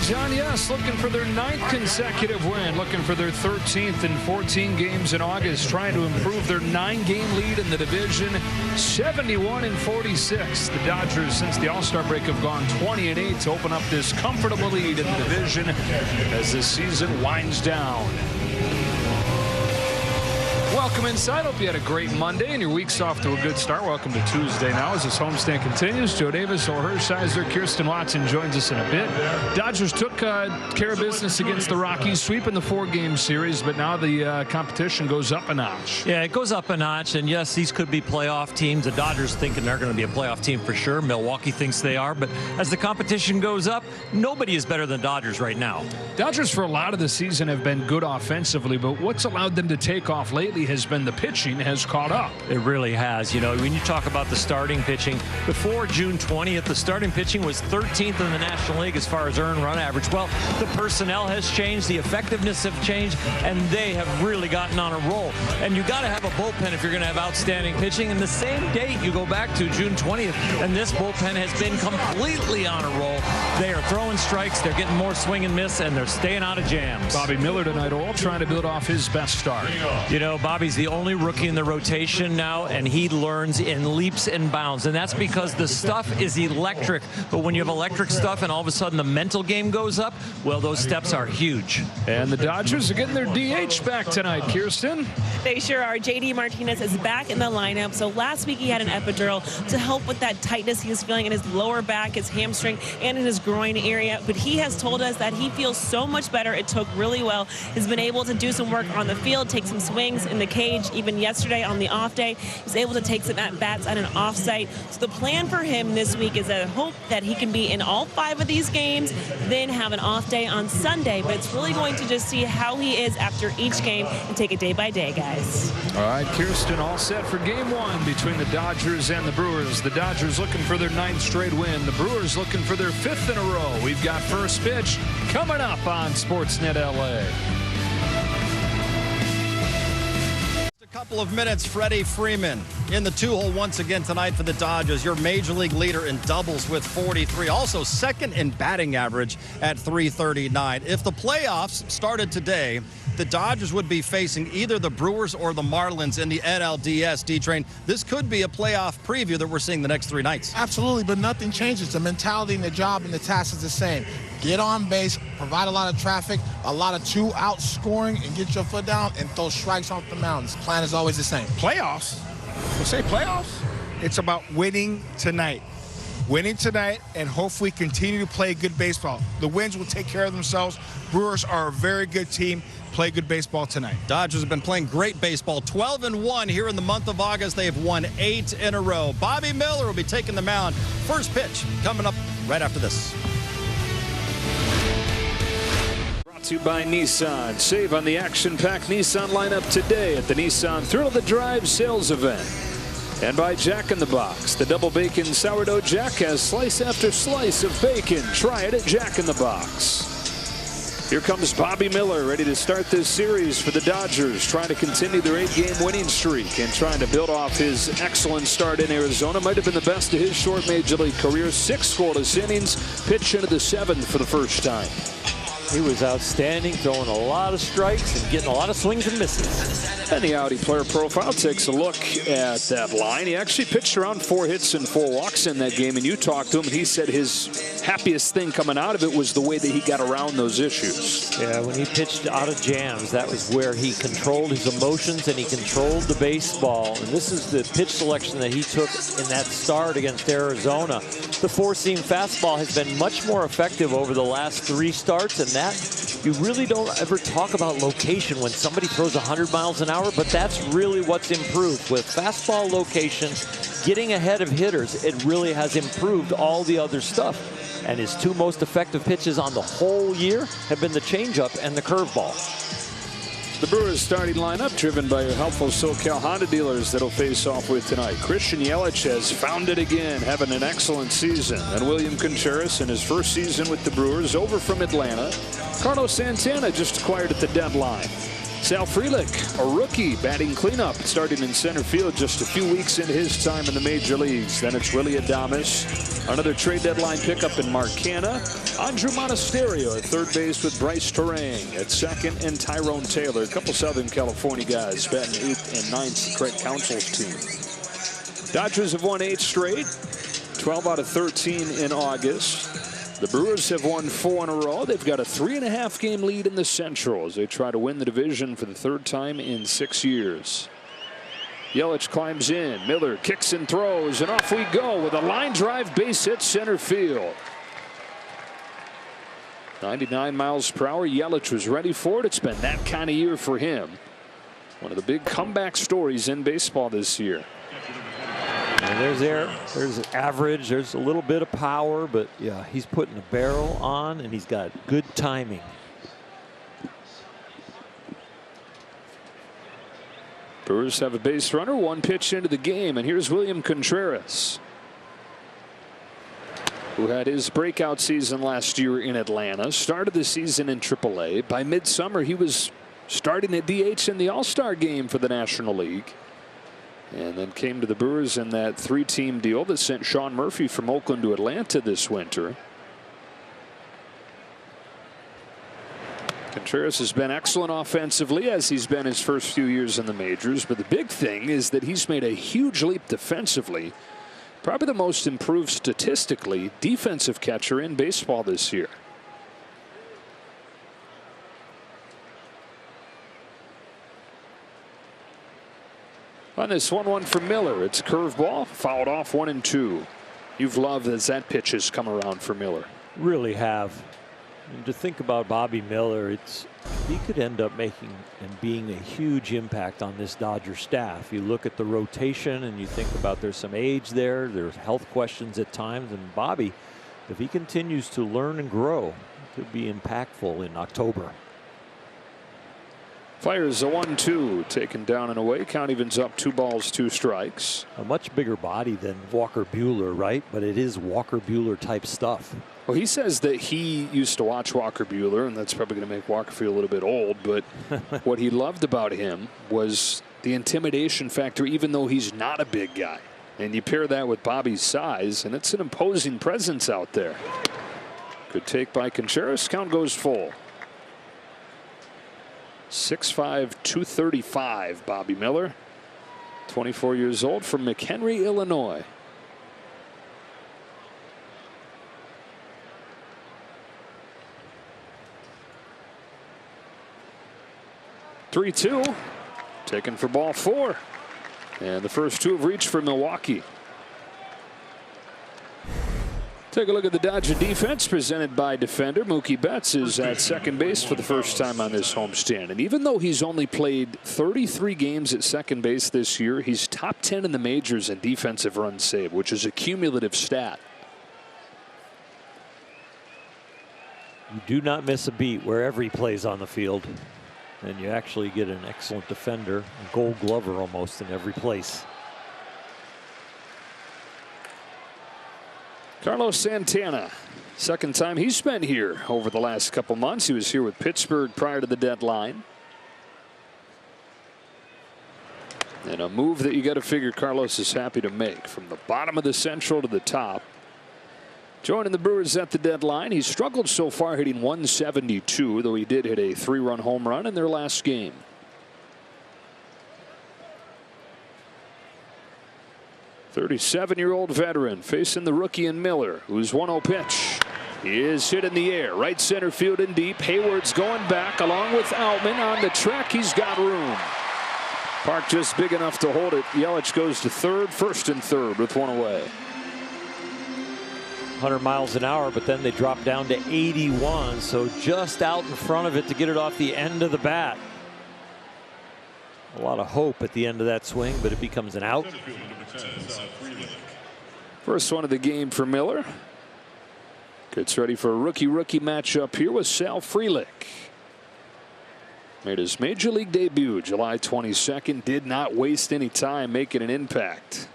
Braves on, yes, looking for their 9th consecutive win, looking for their 13th in 14 games in August, trying to improve their 9-game lead in the division, 71-46. The Dodgers, since the All-Star break, have gone 20-8 to open up this comfortable lead in the division as this season winds down. Welcome inside. Hope you had a great Monday and your week's off to a good start. Welcome to Tuesday now as this homestand continues. Joe Davis, Or Hershiser, Kirsten Watson joins us in a bit. Dodgers took care of business against the Rockies, sweeping the 4-game series, but now the competition goes up a notch. Yeah, it goes up a notch, and yes, these could be playoff teams. The Dodgers thinking they're going to be a playoff team for sure. Milwaukee thinks they are, but as the competition goes up, nobody is better than Dodgers right now. Dodgers for a lot of the season have been good offensively, but what's allowed them to take off lately has been the pitching has caught up. It really has. You know, when you talk about the starting pitching, before June 20th, the starting pitching was 13th in the National League as far as earned run average. Well, the personnel has changed, the effectiveness have changed, and they have really gotten on a roll. And you got to have a bullpen if you're going to have outstanding pitching. And the same date, you go back to June 20th, and this bullpen has been completely on a roll. They are throwing strikes, they're getting more swing and miss, and they're staying out of jams. Bobby Miller tonight, all trying to build off his best start. You know, Bobby's the only rookie in the rotation now, and he learns in leaps and bounds, and that's because the stuff is electric. But when you have electric stuff and all of a sudden the mental game goes up, well, those steps are huge. And the Dodgers are getting their DH back tonight, Kirsten. They sure are. J.D. Martinez is back in the lineup. So last week he had an epidural to help with that tightness he was feeling in his lower back, his hamstring, and in his groin area. But he has told us that he feels so much better. It took really well. He's been able to do some work on the field, take some swings in the cage. Even yesterday on the off day, he was able to take some at-bats at an off-site. So the plan for him this week is a hope that he can be in all 5 of these games, then have an off day on Sunday. But it's really going to just see how he is after each game and take it day by day, guys. All right, Kirsten, all set for game 1 between the Dodgers and the Brewers. The Dodgers looking for their 9th straight win. The Brewers looking for their 5th in a row. We've got first pitch coming up on Sportsnet LA. Couple of minutes, Freddie Freeman in the 2-hole once again tonight for the Dodgers. Your major league leader in doubles with 43. Also second in batting average at 339. If the playoffs started today, the Dodgers would be facing either the Brewers or the Marlins in the NLDS. D-Train, this could be a playoff preview that we're seeing the next 3 nights. Absolutely, but nothing changes. The mentality and the job and the task is the same. Get on base, provide a lot of traffic, a lot of 2-out scoring, and get your foot down and throw strikes off the mound. The plan is always the same. Playoffs? We'll say playoffs? It's about winning tonight. Winning tonight and hopefully continue to play good baseball. The wins will take care of themselves. Brewers are a very good team. Play good baseball tonight. Dodgers have been playing great baseball. 12-1 here in the month of August. They have won 8 in a row. Bobby Miller will be taking the mound. First pitch coming up right after this. Brought to you by Nissan. Save on the action-packed Nissan lineup today at the Nissan Thrill of the Drive sales event. And by Jack in the Box. The double bacon sourdough Jack has slice after slice of bacon. Try it at Jack in the Box. Here comes Bobby Miller, ready to start this series for the Dodgers, trying to continue their 8-game winning streak and trying to build off his excellent start in Arizona. Might have been the best of his short major league career. 6 scoreless innings, pitch into the 7th for the first time. He was outstanding, throwing a lot of strikes and getting a lot of swings and misses. And the Audi player profile takes a look at that line. He actually pitched around 4 hits and 4 walks in that game, and you talked to him, and he said his happiest thing coming out of it was the way that he got around those issues. Yeah, when he pitched out of jams, that was where he controlled his emotions and he controlled the baseball. And this is the pitch selection that he took in that start against Arizona. The 4-seam fastball has been much more effective over the last 3 starts, and that you really don't ever talk about location when somebody throws 100 miles an hour, but that's really what's improved. With fastball location, getting ahead of hitters, it really has improved all the other stuff. And his 2 most effective pitches on the whole year have been the changeup and the curveball. The Brewers starting lineup driven by your helpful SoCal Honda dealers that'll face off with tonight. Christian Yelich has found it again, having an excellent season. And William Contreras in his first season with the Brewers over from Atlanta. Carlos Santana just acquired at the deadline. Sal Frelick, a rookie, batting cleanup, starting in center field just a few weeks into his time in the major leagues. Then it's Willie Adames, another trade deadline pickup in Mark Canha. Andrew Monasterio at third base with Bryce Terang at second, and Tyrone Taylor, a couple Southern California guys batting 8th and 9th, Craig Counsell's team. Dodgers have won 8 straight, 12 out of 13 in August. The Brewers have won 4 in a row. They've got a 3.5 game lead in the Central as they try to win the division for the 3rd time in 6 years. Yelich climbs in. Miller kicks and throws, and off we go with a line drive base hit center field. 99 miles per hour. Yelich was ready for it. It's been that kind of year for him. One of the big comeback stories in baseball this year. And there's average, there's a little bit of power, but yeah, he's putting the barrel on and he's got good timing. Brewers have a base runner, 1 pitch into the game, and here's William Contreras, who had his breakout season last year in Atlanta, started the season in AAA. By midsummer, he was starting at DH in the All-Star game for the National League. And then came to the Brewers in that 3-team deal that sent Sean Murphy from Oakland to Atlanta this winter. Contreras has been excellent offensively, as he's been his first few years in the majors. But the big thing is that he's made a huge leap defensively. Probably the most improved statistically defensive catcher in baseball this year. On this 1-1 for Miller, it's curveball, fouled off, 1-2. You've loved as that pitch has come around for Miller. Really have. And to think about Bobby Miller, he could end up making and being a huge impact on this Dodger staff. You look at the rotation and you think about there's some age there's health questions at times, and Bobby, if he continues to learn and grow, could be impactful in October. Fires a 1-2, taken down and away. Count evens up, 2 balls, 2 strikes. A much bigger body than Walker Buehler, right? But it is Walker Buehler type stuff. Well, he says that he used to watch Walker Buehler, and that's probably going to make Walker feel a little bit old. But what he loved about him was the intimidation factor, even though he's not a big guy. And you pair that with Bobby's size, and it's an imposing presence out there. Good take by Contreras. Count goes full. 6'5", 235, Bobby Miller, 24 years old, from McHenry, Illinois. (3-2), taken for ball 4, and the first 2 have reached for Milwaukee. Take a look at the Dodger defense presented by Defender. Mookie Betts is at second base for the first time on this homestand. And even though he's only played 33 games at second base this year, he's top 10 in the majors in defensive runs saved, which is a cumulative stat. You do not miss a beat wherever he plays on the field. And you actually get an excellent defender, a Gold Glover almost in every place. Carlos Santana, second time he's been here over the last couple months. He was here with Pittsburgh prior to the deadline. And a move that you got to figure Carlos is happy to make, from the bottom of the Central to the top. Joining the Brewers at the deadline. He struggled so far, hitting .172, though he did hit a 3-run home run in their last game. .37-year-old veteran facing the rookie in Miller, who's 1-0 pitch. He is hit in the air, right center field and deep. Hayward's going back along with Outman on the track. He's got room. Park just big enough to hold it. Yelich goes to third, first and third with 1 away. 100 miles an hour, but then they drop down to 81, so just out in front of it to get it off the end of the bat. A lot of hope at the end of that swing, but it becomes an out. First one of the game for Miller. Gets ready for a rookie-rookie matchup here with Sal Frelick. Made his major league debut July 22nd. Did not waste any time making an impact.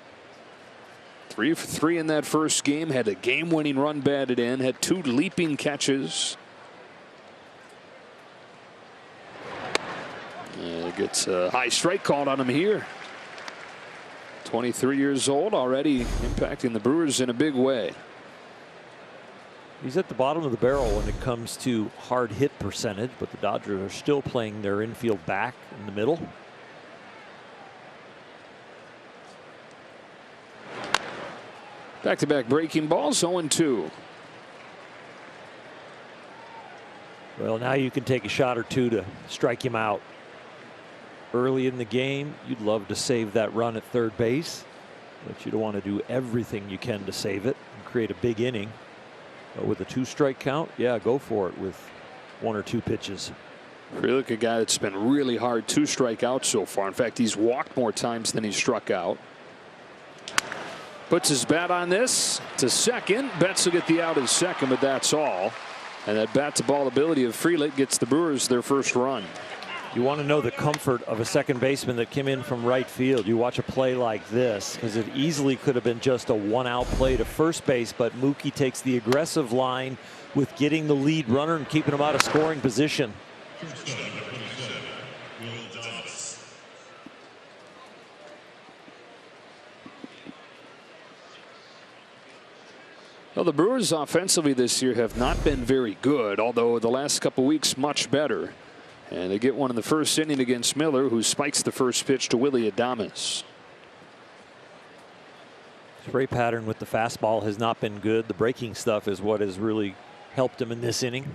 3 for 3 in that first game. Had a game-winning run batted in. Had 2 leaping catches. Gets a high strike called on him here. 23 years old, already impacting the Brewers in a big way. He's at the bottom of the barrel when it comes to hard hit percentage, but the Dodgers are still playing their infield back in the middle. Back-to-back breaking balls, 0-2. Well, now you can take a shot or two to strike him out. Early in the game, you'd love to save that run at third base, but you don't want to do everything you can to save it and create a big inning. But with a 2-strike count, yeah, go for it with 1 or 2 pitches. Really a guy that's been really hard to strike out so far. In fact, he's walked more times than he's struck out. Puts his bat on this to second. Betts will get the out at second, but that's all. And that bat-to-ball ability of Frelick gets the Brewers their first run. You want to know the comfort of a second baseman that came in from right field. You watch a play like this, because it easily could have been just a 1-out play to first base, but Mookie takes the aggressive line with getting the lead runner and keeping him out of scoring position. Well, the Brewers offensively this year have not been very good, although the last couple weeks much better. And they get one in the first inning against Miller, who spikes the first pitch to Willy Adames. Spray pattern with the fastball has not been good. The breaking stuff is what has really helped him in this inning.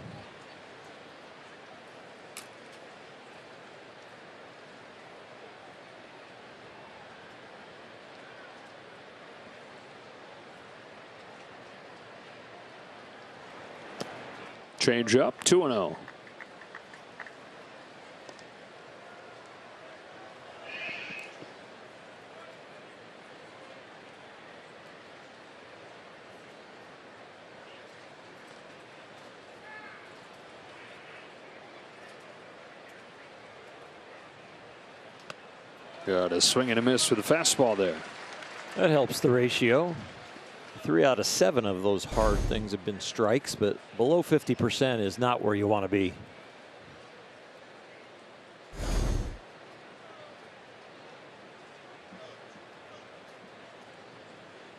Change up, 2-0. Got a swing and a miss with the fastball there. That helps the ratio. 3 out of 7 of those hard things have been strikes, but below 50% is not where you want to be.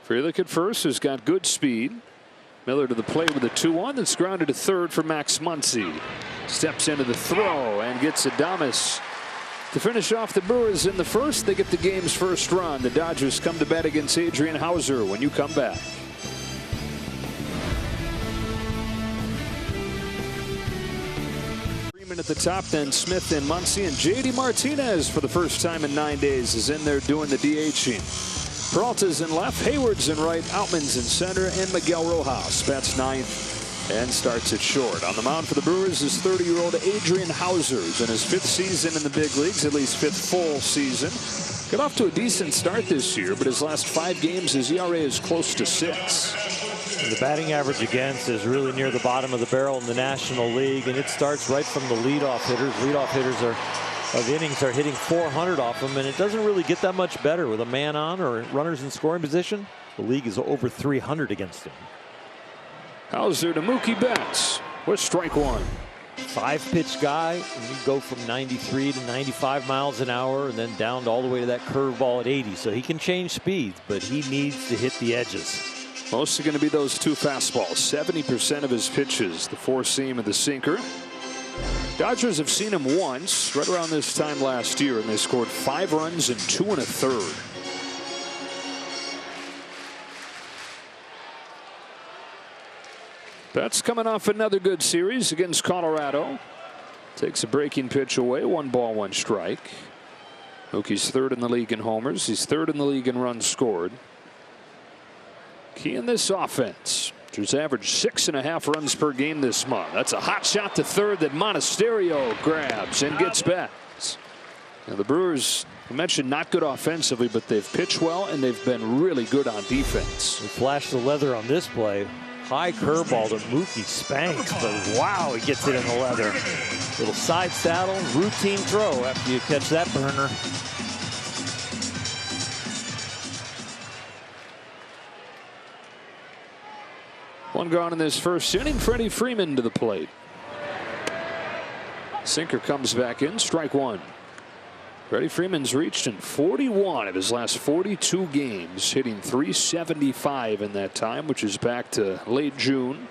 Frelick at first has got good speed. Miller to the plate with a 2-1 that's grounded to third for Max Muncy. Steps into the throw and gets Adames to finish off the Brewers in the first. They get the game's first run. The Dodgers come to bat against Adrian Hauser when you come back. Freeman at the top, then Smith and Muncy, and J.D. Martinez for the first time in 9 days is in there doing the DHing. Peralta's in left, Hayward's in right, Outman's in center, and Miguel Rojas bats ninth and starts it short. On the mound for the Brewers is 30-year-old Adrian Hauser, in his 5th season in the big leagues, at least 5th full season. Got off to a decent start this year, but his last 5 games, his ERA is close to 6. And the batting average against is really near the bottom of the barrel in the National League, and it starts right from the leadoff hitters. Leadoff hitters of innings are hitting 400 off them, and it doesn't really get that much better with a man on or runners in scoring position. The league is over 300 against him. Hauser to Mookie Betts with strike 1. 5-pitch guy, and you go from 93 to 95 miles an hour and then down to all the way to that curveball at 80. So he can change speeds, but he needs to hit the edges. Mostly going to be those 2 fastballs. 70% of his pitches, the 4-seam and the sinker. Dodgers have seen him once, right around this time last year, and they scored 5 runs in 2 1/3. Betts coming off another good series against Colorado. Takes a breaking pitch away. 1 ball, 1 strike. Mookie's 3rd in the league in homers. He's 3rd in the league in runs scored. Key in this offense. Dodgers average 6.5 runs per game this month. That's a hot shot to third that Monasterio grabs and gets back. Now the Brewers, I mentioned, not good offensively, but they've pitched well and they've been really good on defense. We flashed the leather on this play. High curveball to Mookie Spanks, but wow, he gets it in the leather. Little side saddle, routine throw after you catch that burner. One gone in this first inning. Freddie Freeman to the plate. Sinker comes back in, strike 1. Freddie Freeman's reached in 41 of his last 42 games, hitting .375 in that time, which is back to late June.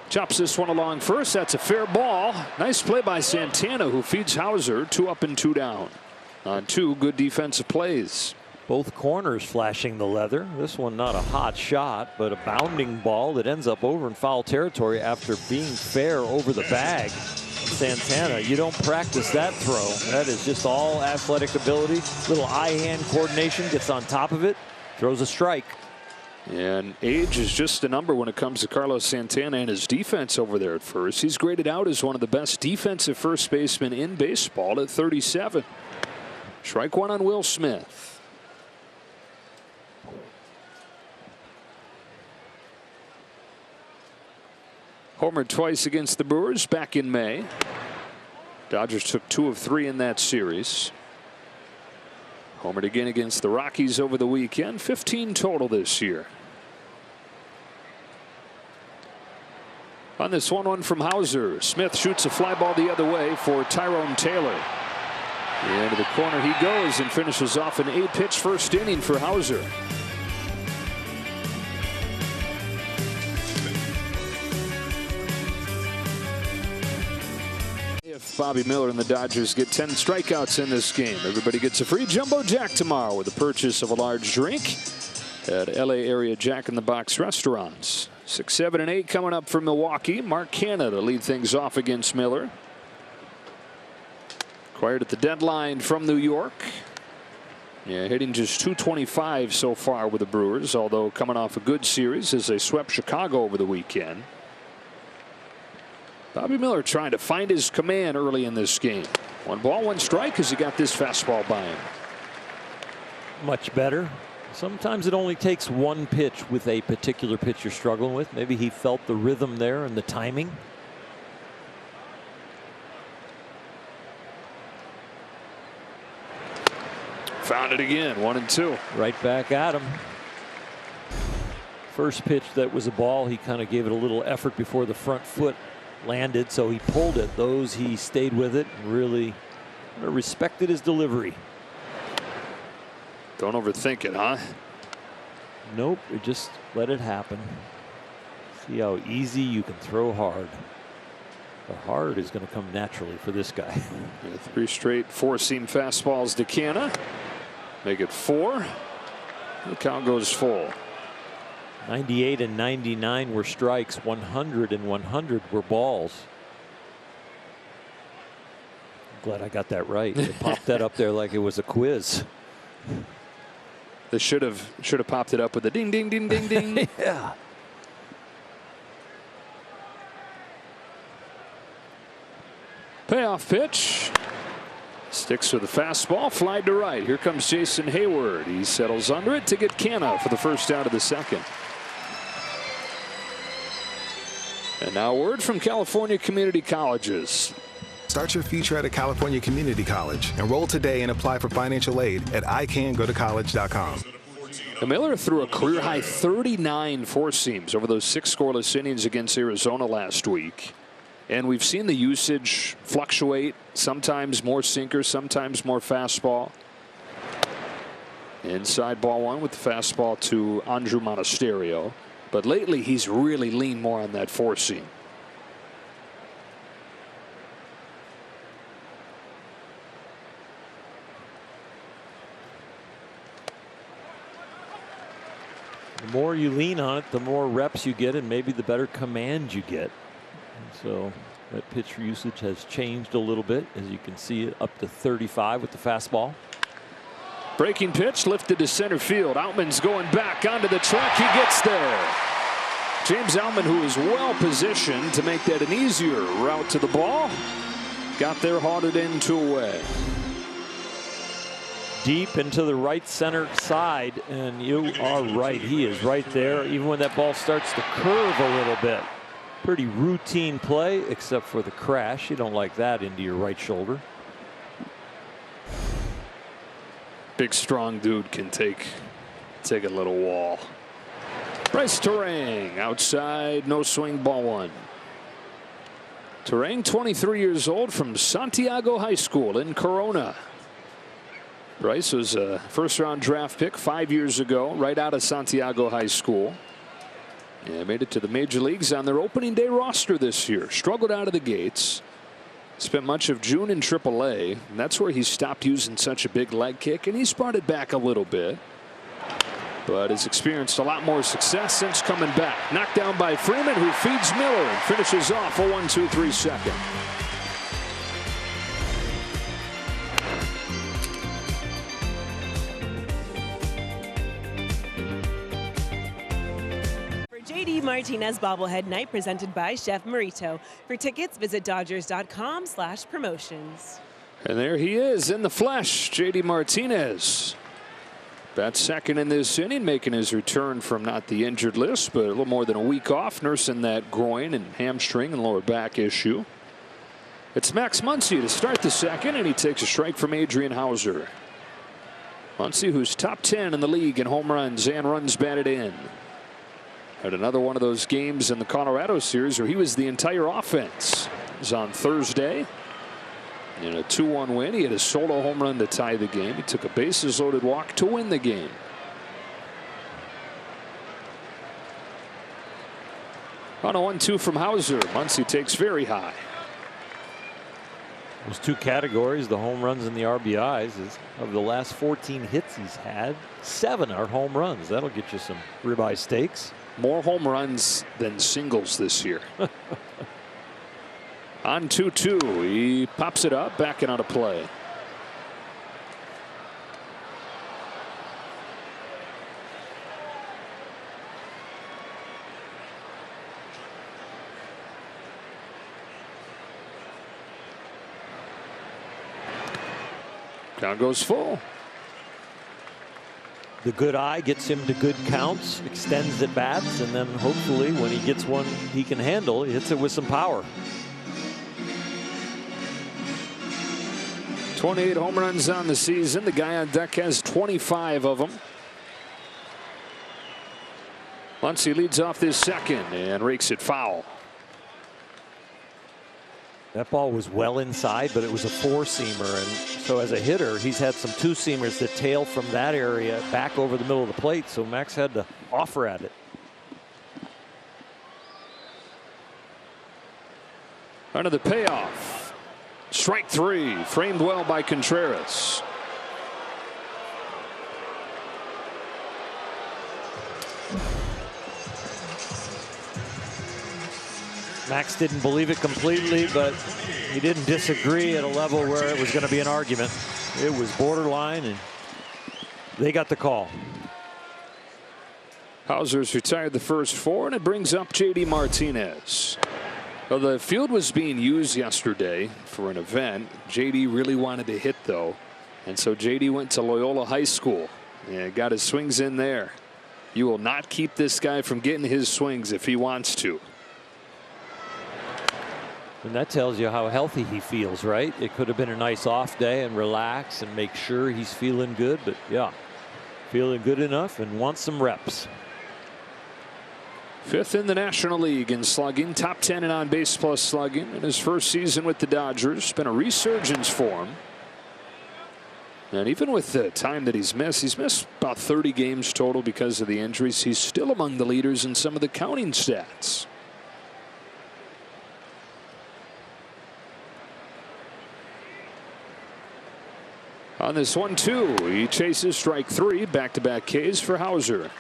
Chops this one along first. That's a fair ball. Nice play by Santana, who feeds Hauser. 2 up and 2 down on 2 good defensive plays. Both corners flashing the leather. This one not a hot shot, but a bounding ball that ends up over in foul territory after being fair over the bag. Santana, you don't practice that throw. That is just all athletic ability. Little eye-hand coordination, gets on top of it, throws a strike. And age is just a number when it comes to Carlos Santana and his defense over there at first. He's graded out as one of the best defensive first basemen in baseball at 37. Strike 1 on Will Smith. Homered twice against the Brewers back in May. Dodgers took 2 of 3 in that series. Homered again against the Rockies over the weekend. 15 total this year. On this 1-1 from Hauser, Smith shoots a fly ball the other way for Tyrone Taylor. Into the corner he goes and finishes off an 8-pitch first inning for Hauser. If Bobby Miller and the Dodgers get 10 strikeouts in this game, everybody gets a free Jumbo Jack tomorrow with the purchase of a large drink at LA area Jack in the Box restaurants. 6, 7, and 8 coming up for Milwaukee. Mark Canha to lead things off against Miller. Acquired at the deadline from New York. Yeah, hitting just .225 so far with the Brewers, although coming off a good series as they swept Chicago over the weekend. Bobby Miller trying to find his command early in this game. 1 ball, 1 strike as he got this fastball by him. Much better. Sometimes it only takes 1 pitch with a particular pitch you're struggling with. Maybe he felt the rhythm there and the timing. Found it again, 1 and 2. Right back at him. First pitch that was a ball, he kind of gave it a little effort before the front foot landed, so he pulled it. Those he stayed with it and really respected his delivery. Don't overthink it, huh? Nope, just let it happen. See how easy you can throw hard. The hard is going to come naturally for this guy. Yeah, 3 straight 4-seam fastballs to Canha. Make it 4. The count goes full. 98 and 99 were strikes. 100 and 100 were balls. I'm glad I got that right. They popped that up there like it was a quiz. They should have popped it up with a ding, ding, ding, ding, ding. Yeah. Payoff pitch. Sticks with the fastball, fly to right. Here comes Jason Hayward. He settles under it to get Canha for the first out of the second. And now word from California Community Colleges. Start your future at a California community college. Enroll today and apply for financial aid at icangotocollege.com. Miller threw a career-high 39 4-seams over those 6 scoreless innings against Arizona last week. And we've seen the usage fluctuate, sometimes more sinker, sometimes more fastball. Inside ball 1 with the fastball to Andrew Monasterio. But lately he's really leaned more on that 4-seam. The more you lean on it, the more reps you get and maybe the better command you get. And so that pitch usage has changed a little bit, as you can see it up to 35 with the fastball. Breaking pitch lifted to center field. Outman's going back onto the track. He gets there. James Outman, who is well positioned to make that an easier route to the ball, got there, hauled in 2 away. Deep into the right center side, and you are right. He is right there, even when that ball starts to curve a little bit. Pretty routine play, except for the crash. You don't like that into your right shoulder. Big, strong dude can take a little wall. Bryce Turang outside, no swing, ball 1. Terang, 23 years old, from Santiago High School in Corona. Bryce was a first-round draft pick 5 years ago, right out of Santiago High School. And made it to the major leagues on their opening day roster this year. Struggled out of the gates. Spent much of June in AAA, and that's where he stopped using such a big leg kick, and he's brought it back a little bit. But has experienced a lot more success since coming back. Knocked down by Freeman, who feeds Miller and finishes off a 1-2-3 second. JD Martinez bobblehead night presented by Chef Marito. For tickets, visit Dodgers.com/promotions. And there he is in the flesh, JD Martinez. Bats second in this inning, making his return from not the injured list, but a little more than a week off, nursing that groin and hamstring and lower back issue. It's Max Muncy to start the second, and he takes a strike from Adrian Hauser. Muncy, who's top 10 in the league in home runs and runs batted in. Had another one of those games in the Colorado series where he was the entire offense. It was on Thursday. In a 2-1 win, he had a solo home run to tie the game. He took a bases-loaded walk to win the game. On a 1-2 from Hauser, Muncy takes very high. Those two categories, the home runs and the RBIs, is of the last 14 hits he's had, 7 are home runs. That'll get you some ribeye steaks. More home runs than singles this year. On 2-2, he pops it up, backing out of play. Count goes full. The good eye gets him to good counts, extends at bats, and then hopefully when he gets one he can handle, he hits it with some power. 28 home runs on the season. The guy on deck has 25 of them. Muncy leads off this second and rakes it foul. That ball was well inside, but it was a 4-seamer, and so as a hitter, he's had some 2-seamers that tail from that area back over the middle of the plate, so Max had to offer at it. Under the payoff. Strike 3, framed well by Contreras. Max didn't believe it completely, but he didn't disagree at a level where it was going to be an argument. It was borderline, and they got the call. Hauser's retired the first 4, and it brings up JD Martinez. Well, the field was being used yesterday for an event. JD really wanted to hit, though, and so JD went to Loyola High School and got his swings in there. You will not keep this guy from getting his swings if he wants to. And that tells you how healthy he feels, right? It could have been a nice off day and relax and make sure he's feeling good. But yeah, feeling good enough and wants some reps. 5th in the National League in slugging, top 10 in on-base plus slugging. In his first season with the Dodgers, been a resurgence for him. And even with the time that he's missed about 30 games total because of the injuries. He's still among the leaders in some of the counting stats. On this 1-2, he chases strike 3, back-to-back Ks for Hauser.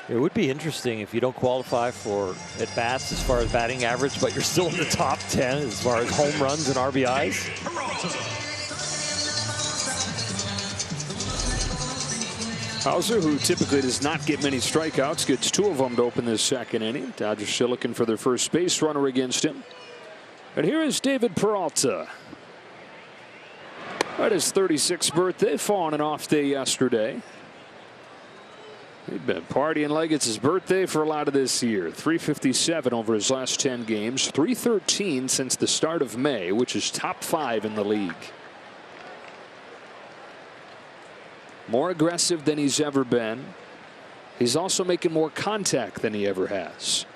It would be interesting if you don't qualify for at bats as far as batting average, but you're still in the top 10 as far as home runs and RBIs. Hauser, who typically does not get many strikeouts, gets 2 of them to open this second inning. Dodgers still looking for their first base runner against him. And here is David Peralta. At his 36th birthday, on an off day yesterday. He'd been partying like it's his birthday for a lot of this year. 357 over his last 10 games, 313 since the start of May, which is top 5 in the league. More aggressive than he's ever been. He's also making more contact than he ever has.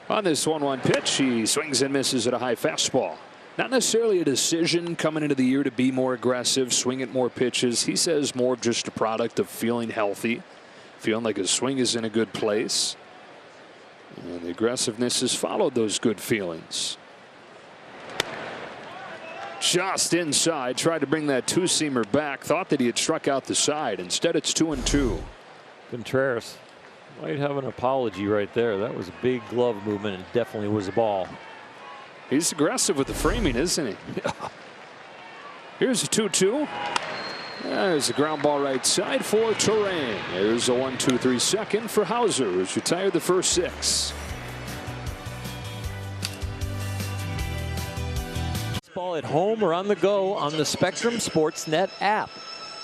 On this 1-1 pitch, he swings and misses at a high fastball. Not necessarily a decision coming into the year to be more aggressive, swing at more pitches. He says more of just a product of feeling healthy, feeling like his swing is in a good place. And the aggressiveness has followed those good feelings. Just inside, tried to bring that two-seamer back, thought that he had struck out the side. Instead, it's 2-2. Contreras might have an apology right there. That was a big glove movement and definitely was a ball. He's aggressive with the framing, isn't he? Here's a 2-2. There's a ground ball right side for Terrain. There's a 1-2-3 second for Hauser, who's retired the first 6. Ball at home or on the go on the Spectrum Sportsnet app.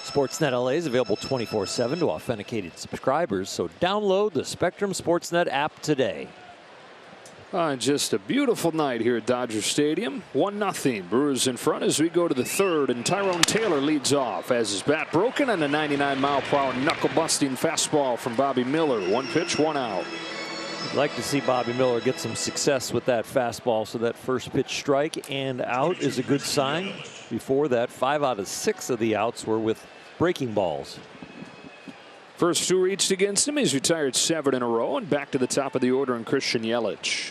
Sportsnet LA is available 24/7 to authenticated subscribers, so download the Spectrum Sportsnet app today. Just a beautiful night here at Dodger Stadium. 1-0. Brewers in front as we go to the third, and Tyrone Taylor leads off as his bat broken on a 99-mile-per-hour knuckle-busting fastball from Bobby Miller. 1 pitch, 1 out. I'd like to see Bobby Miller get some success with that fastball, so that first pitch strike and out is a good sign. Before that, 5 out of 6 of the outs were with breaking balls. First 2 reached against him. He's retired 7 in a row, and back to the top of the order in Christian Yelich.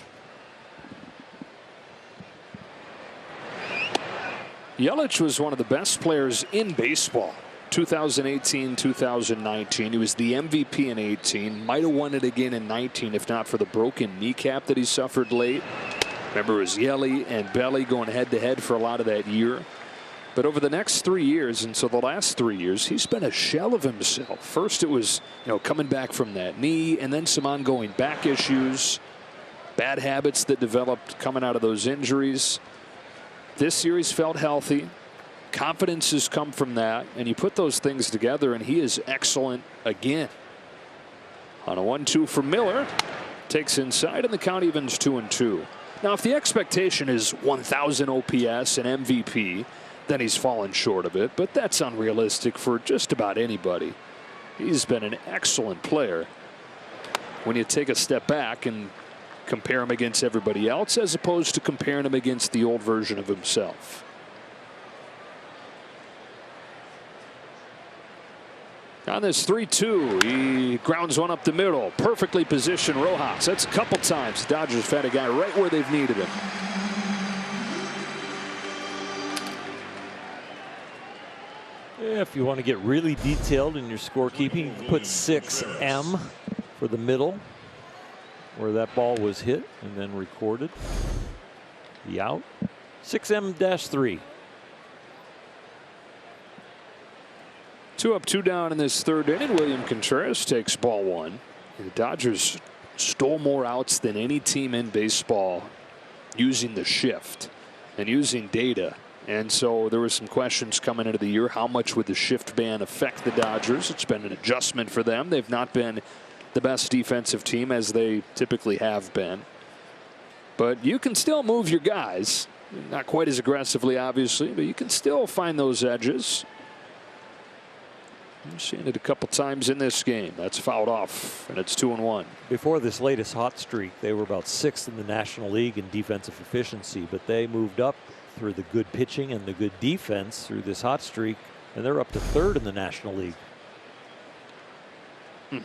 Yelich was one of the best players in baseball. 2018, 2019. He was the MVP in 18. Might have won it again in 19 if not for the broken kneecap that he suffered late. Remember, it was Yelly and Belly going head-to-head for a lot of that year. But over the next 3 years, and so the last 3 years, he's been a shell of himself. First, it was, coming back from that knee, and then some ongoing back issues, bad habits that developed coming out of those injuries. This year, he's felt healthy. Confidence has come from that, and you put those things together, and he is excellent again. On a 1-2 for Miller, takes inside, and the count evens 2-2. Now, if the expectation is 1,000 OPS and MVP, then he's fallen short of it, but that's unrealistic for just about anybody. He's been an excellent player when you take a step back and compare him against everybody else, as opposed to comparing him against the old version of himself. On this 3-2, he grounds one up the middle. Perfectly positioned Rojas. That's a couple times the Dodgers have had a guy right where they've needed him. Yeah, if you want to get really detailed in your scorekeeping, you can put 6M for the middle where that ball was hit and then recorded the out. 6M-3. 2 up, 2 down in this third inning. William Contreras takes ball 1. And the Dodgers stole more outs than any team in baseball using the shift and using data. And so there were some questions coming into the year. How much would the shift ban affect the Dodgers? It's been an adjustment for them. They've not been the best defensive team as they typically have been. But you can still move your guys. Not quite as aggressively, obviously, but you can still find those edges. You've seen it a couple times in this game. That's fouled off, and it's 2-1. Before this latest hot streak, they were about 6th in the National League in defensive efficiency, but they moved up through the good pitching and the good defense through this hot streak, and they're up to 3rd in the National League. We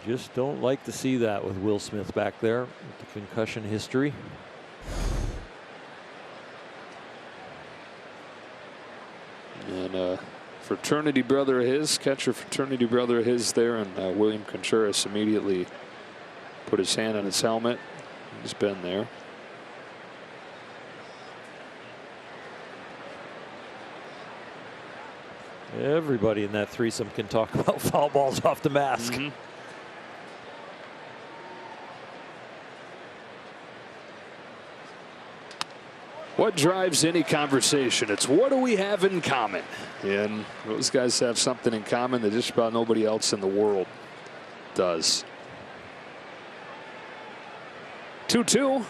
just don't like to see that with Will Smith back there with the concussion history. And fraternity brother of his, catcher fraternity brother of his there, and William Contreras immediately put his hand on his helmet. He's been there. Everybody in that threesome can talk about foul balls off the mask. What drives any conversation? It's what do we have in common? And those guys have something in common that just about nobody else in the world does. 2-2.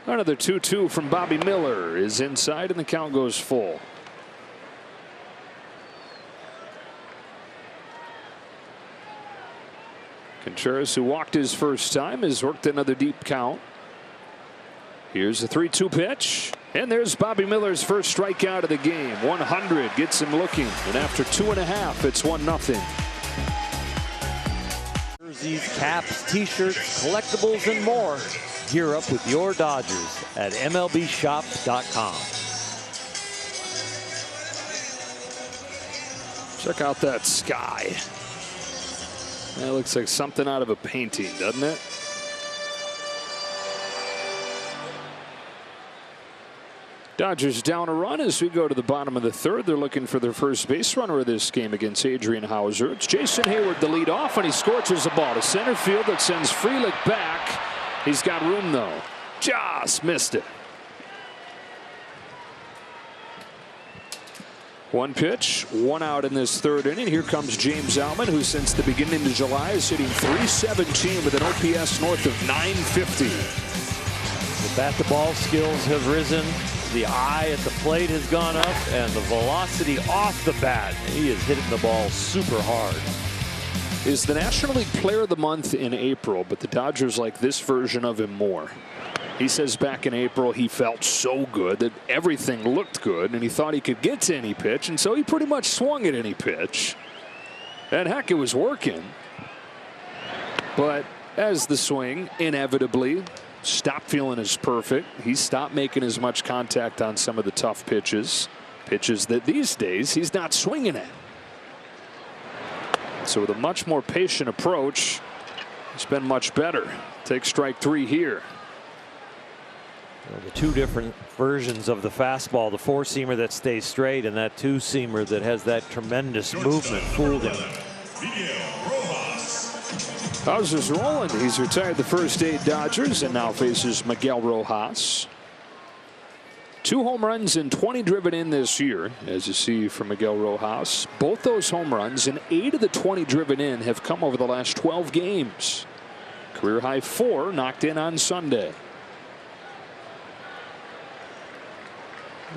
Another 2-2 from Bobby Miller is inside, and the count goes full. Contreras, who walked his first time, has worked another deep count. Here's the 3-2 pitch. And there's Bobby Miller's first strikeout of the game. 100 gets him looking. And after 2.5, it's 1-0. Jerseys, caps, t-shirts, collectibles, and more. Gear up with your Dodgers at MLBshop.com. Check out that sky. That looks like something out of a painting, doesn't it? Dodgers down a run as we go to the bottom of the third. They're looking for their first base runner of this game against Adrian Hauser. It's Jason Hayward the lead off, and he scorches a ball to center field that sends Frelick back. He's got room though. Just missed it. One pitch, 1 out in this third inning. Here comes James Outman, who since the beginning of July is hitting .317 with an OPS north of 950. The bat-to-ball skills have risen. The eye at the plate has gone up, and the velocity off the bat. He is hitting the ball super hard. Is the National League Player of the Month in April, but the Dodgers like this version of him more. He says back in April he felt so good that everything looked good, and he thought he could get to any pitch, and so he pretty much swung at any pitch. And heck, it was working. But as the swing inevitably stopped feeling as perfect, he stopped making as much contact on some of the tough pitches that these days he's not swinging at. So with a much more patient approach, it's been much better. Take strike 3 here. Well, the two different versions of the fastball, the 4-seamer that stays straight and that 2-seamer that has that tremendous movement, fooled him. Hauser's rolling. He's retired the first 8 Dodgers and now faces Miguel Rojas. 2 home runs and 20 driven in this year, as you see from Miguel Rojas. Both those home runs and 8 of the 20 driven in have come over the last 12 games. Career high 4 knocked in on Sunday.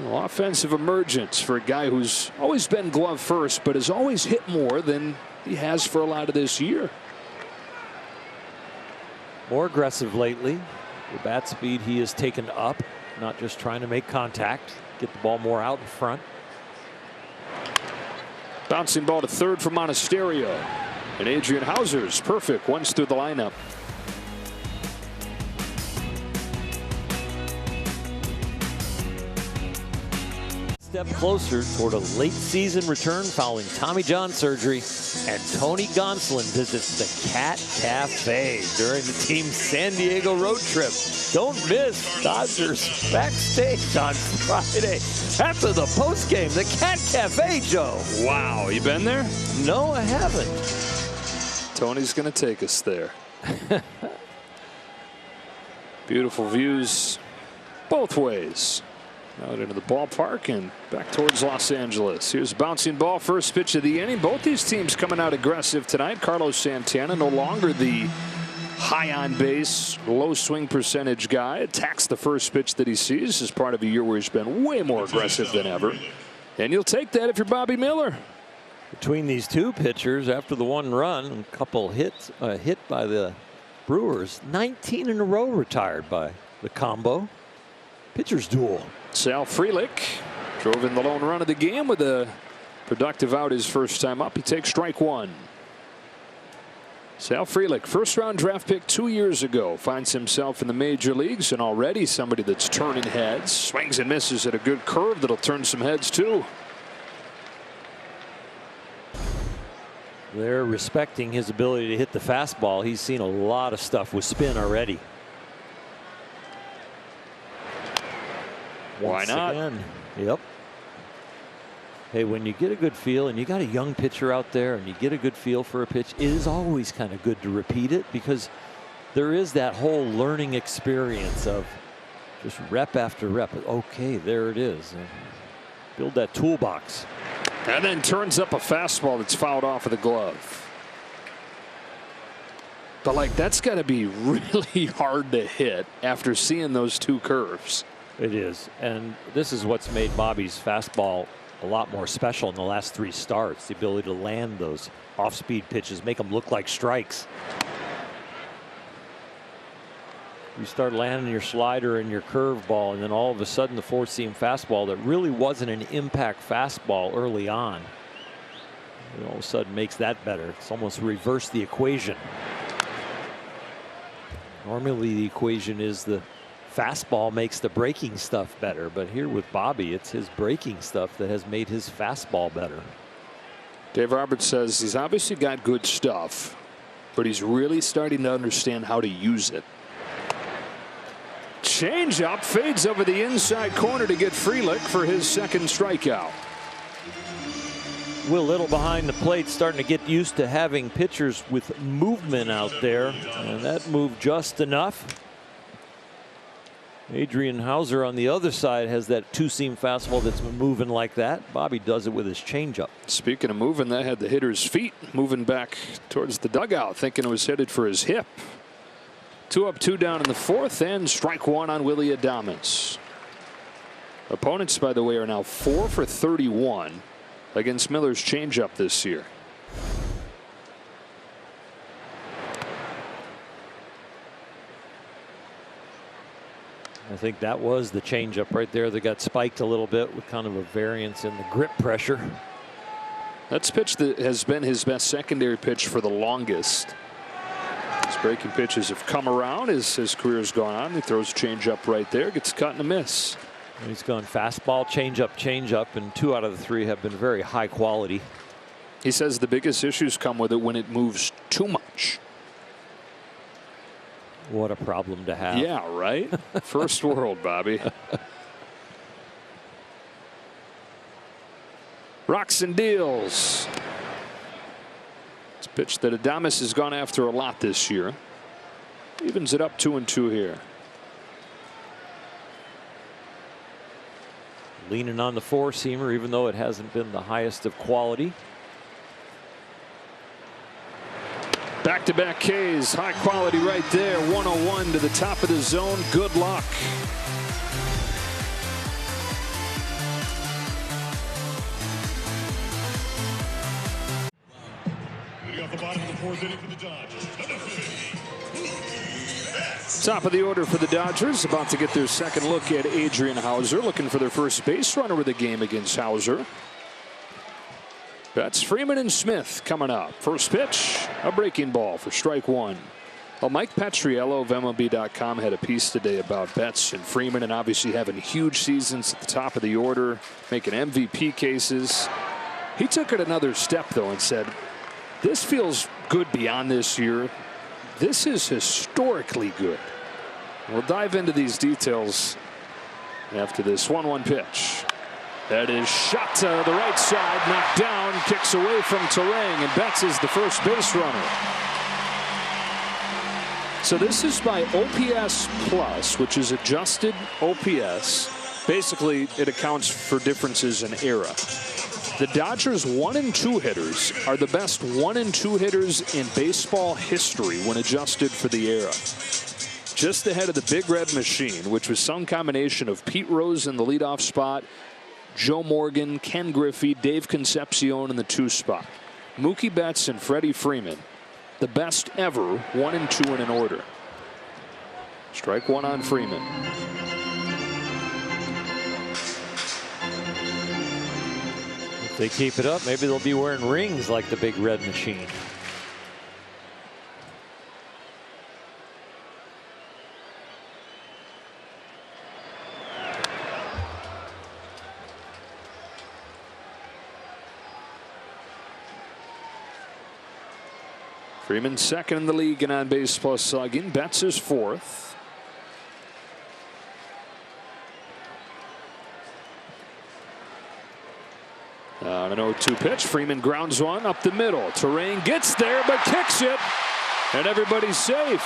Well, offensive emergence for a guy who's always been glove first, but has always hit more than he has for a lot of this year. More aggressive lately. The bat speed he has taken up, not just trying to make contact, get the ball more out in front. Bouncing ball to third for Monasterio. And Adrian Hauser's perfect once through the lineup. Step closer toward a late season return following Tommy John surgery, and Tony Gonsolin visits the Cat Cafe during the team's San Diego road trip. Don't miss Dodgers backstage on Friday after the postgame. The Cat Cafe, Joe. Wow, you been there? No, I haven't. Tony's going to take us there. Beautiful views both ways. Out into the ballpark and back towards Los Angeles. Here's a bouncing ball, first pitch of the inning. Both these teams coming out aggressive tonight. Carlos Santana, no longer the high on base, low swing percentage guy, attacks the first pitch that he sees as part of a year where he's been way more aggressive than ever. And you'll take that if you're Bobby Miller. Between these two pitchers, after the 1 run and a couple hits, hit by the Brewers, 19 in a row retired by the combo. Pitchers duel. Sal Frelick drove in the lone run of the game with a productive out his first time up. He takes strike 1. Sal Frelick, first-round draft pick 2 years ago, finds himself in the major leagues and already somebody that's turning heads. Swings and misses at a good curve that'll turn some heads too. They're respecting his ability to hit the fastball. He's seen a lot of stuff with spin already. Why not? Again. Yep. Hey, when you get a good feel and you got a young pitcher out there and you get a good feel for a pitch, it is always kind of good to repeat it, because there is that whole learning experience of just rep after rep. Okay, there it is. Build that toolbox. And then turns up a fastball that's fouled off of the glove. But like, that's got to be really hard to hit after seeing those two curves. It is. And this is what's made Bobby's fastball a lot more special in the last 3 starts. The ability to land those off-speed pitches, make them look like strikes. You start landing your slider and your curveball, and then all of a sudden the 4-seam fastball that really wasn't an impact fastball early on, it all of a sudden makes that better. It's almost reversed the equation. Normally the equation is the fastball makes the breaking stuff better, but here with Bobby, it's his breaking stuff that has made his fastball better. Dave Roberts says he's obviously got good stuff, but he's really starting to understand how to use it. Changeup fades over the inside corner to get Frelick for his 2nd strikeout. Will Little behind the plate, starting to get used to having pitchers with movement out there, and that moved just enough. Adrian Hauser on the other side has that 2-seam fastball that's been moving like that. Bobby does it with his changeup. Speaking of moving, that had the hitter's feet moving back towards the dugout, thinking it was headed for his hip. 2 up, 2 down in the 4th, and strike 1 on Willy Adames. Opponents, by the way, are now 4 for 31 against Miller's changeup this year. I think that was the changeup right there that got spiked a little bit with kind of a variance in the grip pressure. That's pitch that has been his best secondary pitch for the longest. His breaking pitches have come around as his career's gone on. He throws a changeup right there, gets cut and a miss. And he's gone fastball, changeup, and 2 out of the 3 have been very high quality. He says the biggest issues come with it when it moves too much. What a problem to have. Yeah, right? First world, Bobby. Rocks and deals. It's a pitch that Adames has gone after a lot this year. Evens it up 2-2 here. Leaning on the 4-seamer, even though it hasn't been the highest of quality. Back-to-back Ks, high quality right there. 101 to the top of the zone. Good luck. Leading off the bottom of the 4th inning for the Dodgers. Top of the order for the Dodgers, about to get their 2nd look at Adrian Hauser, looking for their first base runner of the game against Hauser. That's Freeman and Smith coming up. First pitch, a breaking ball for strike 1. Well, Mike Petriello of MLB.com had a piece today about Betts and Freeman, and obviously having huge seasons at the top of the order, making MVP cases. He took it another step, though, and said, this feels good beyond this year. This is historically good. We'll dive into these details after this 1-1 pitch. That is shot to the right side, knocked down, kicks away from Terang, and Betts is the first base runner. So this is by OPS plus, which is adjusted OPS. Basically, it accounts for differences in era. The Dodgers' 1 and 2 hitters are the best 1 and 2 hitters in baseball history when adjusted for the era. Just ahead of the Big Red Machine, which was some combination of Pete Rose in the leadoff spot, Joe Morgan, Ken Griffey, Dave Concepcion in the 2 spot. Mookie Betts and Freddie Freeman, the best ever 1 and 2 in an order. Strike 1 on Freeman. If they keep it up, maybe they'll be wearing rings like the Big Red Machine. Freeman 2nd in the league in on-base plus slugging. Betts is 4th. On an 0-2 pitch, Freeman grounds one up the middle. Terang gets there but kicks it, and everybody's safe.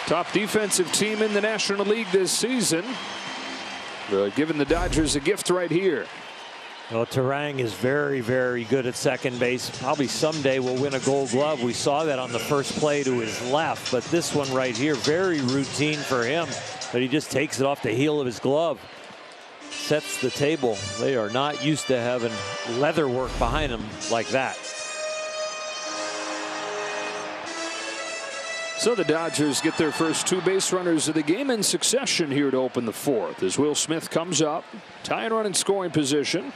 Top defensive team in the National League this season. Giving the Dodgers a gift right here. Well, Terang is very, very good at second base. Probably someday will win a Gold Glove. We saw that on the first play to his left, but this one right here, very routine for him. But he just takes it off the heel of his glove. Sets the table. They are not used to having leather work behind them like that. So the Dodgers get their first 2 base runners of the game in succession here to open the 4th as Will Smith comes up. Tying run in scoring position.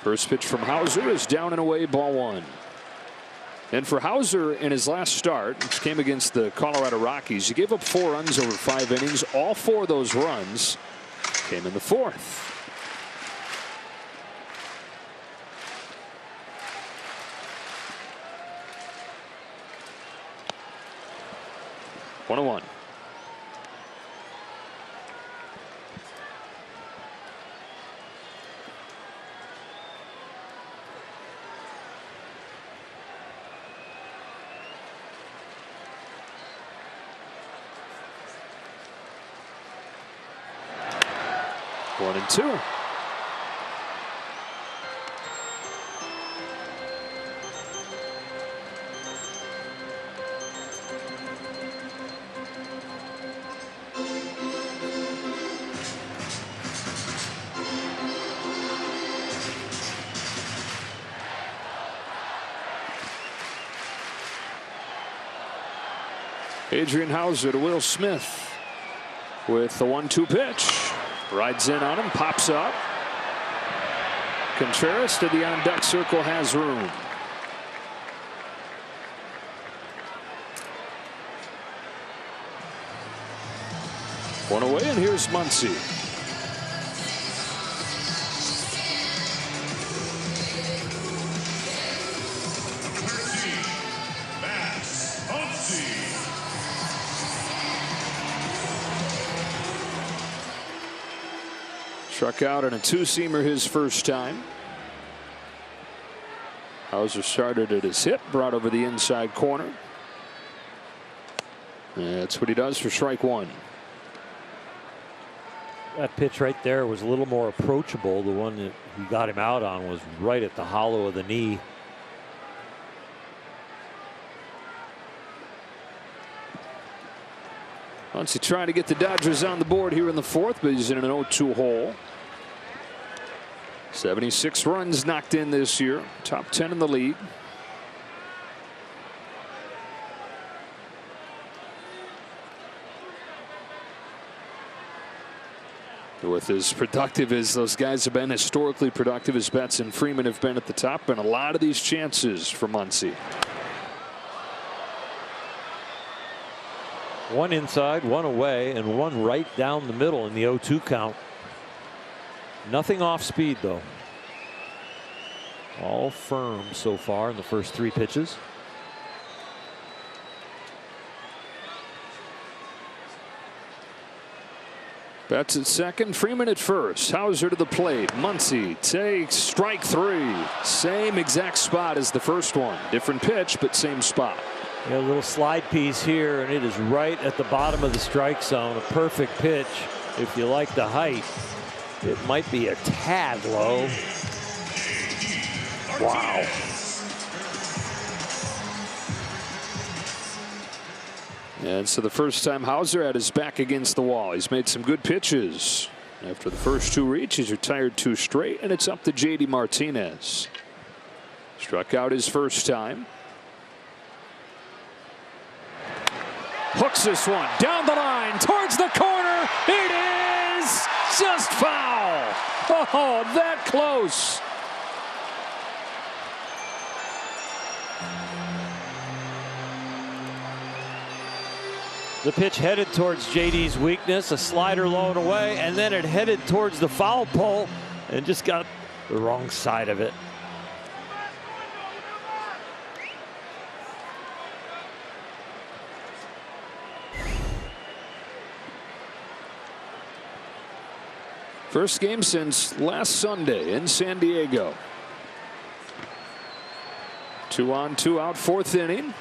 First pitch from Hauser is down and away, ball 1. And for Hauser in his last start, which came against the Colorado Rockies, he gave up 4 runs over 5 innings. All 4 of those runs came in the 4th. One and one. One and two. Adrian Hauser to Will Smith with the 1-2 pitch. Rides in on him, pops up. Contreras to the on deck circle, has room. One away, and here's Muncy. Struck out on a 2-seamer his first time. Hauser started at his hip, brought over the inside corner. That's what he does for strike 1. That pitch right there was a little more approachable. The one that he got him out on was right at the hollow of the knee. Muncy trying to get the Dodgers on the board here in the 4th, but he's in an 0-2 hole. 76 runs knocked in this year, top 10 in the league. With as productive as those guys have been, historically productive as Betts and Freeman have been at the top, and a lot of these chances for Muncy. One inside, one away, and one right down the middle in the 0-2 count. Nothing off speed, though. All firm so far in the first 3 pitches. Betts at second, Freeman at first. Hauser to the plate. Muncy takes strike 3. Same exact spot as the first one. Different pitch, but same spot. A little slide piece here, and it is right at the bottom of the strike zone. A perfect pitch if you like the height. It might be a tad low. Wow. And so the first time Hauser had his back against the wall. He's made some good pitches. After the first 2 reach, he's retired 2 straight, and it's up to J.D. Martinez. Struck out his first time. Hooks this one down the line towards the corner. It is just foul. Oh, that close. The pitch headed towards JD's weakness, a slider low and away, and then it headed towards the foul pole and just got the wrong side of it. First game since last Sunday in San Diego. 2 on, 2 out, 4th inning.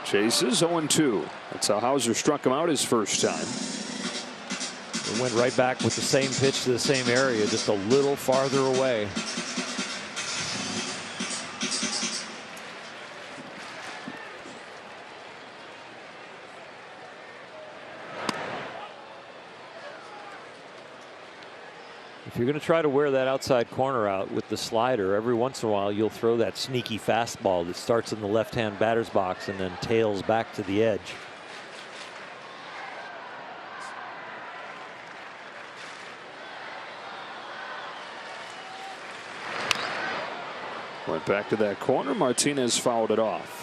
Chases 0-2. That's how Hauser struck him out his first time. It went right back with the same pitch to the same area, just a little farther away. If you're going to try to wear that outside corner out with the slider, every once in a while you'll throw that sneaky fastball that starts in the left-hand batter's box and then tails back to the edge. Went back to that corner. Martinez fouled it off.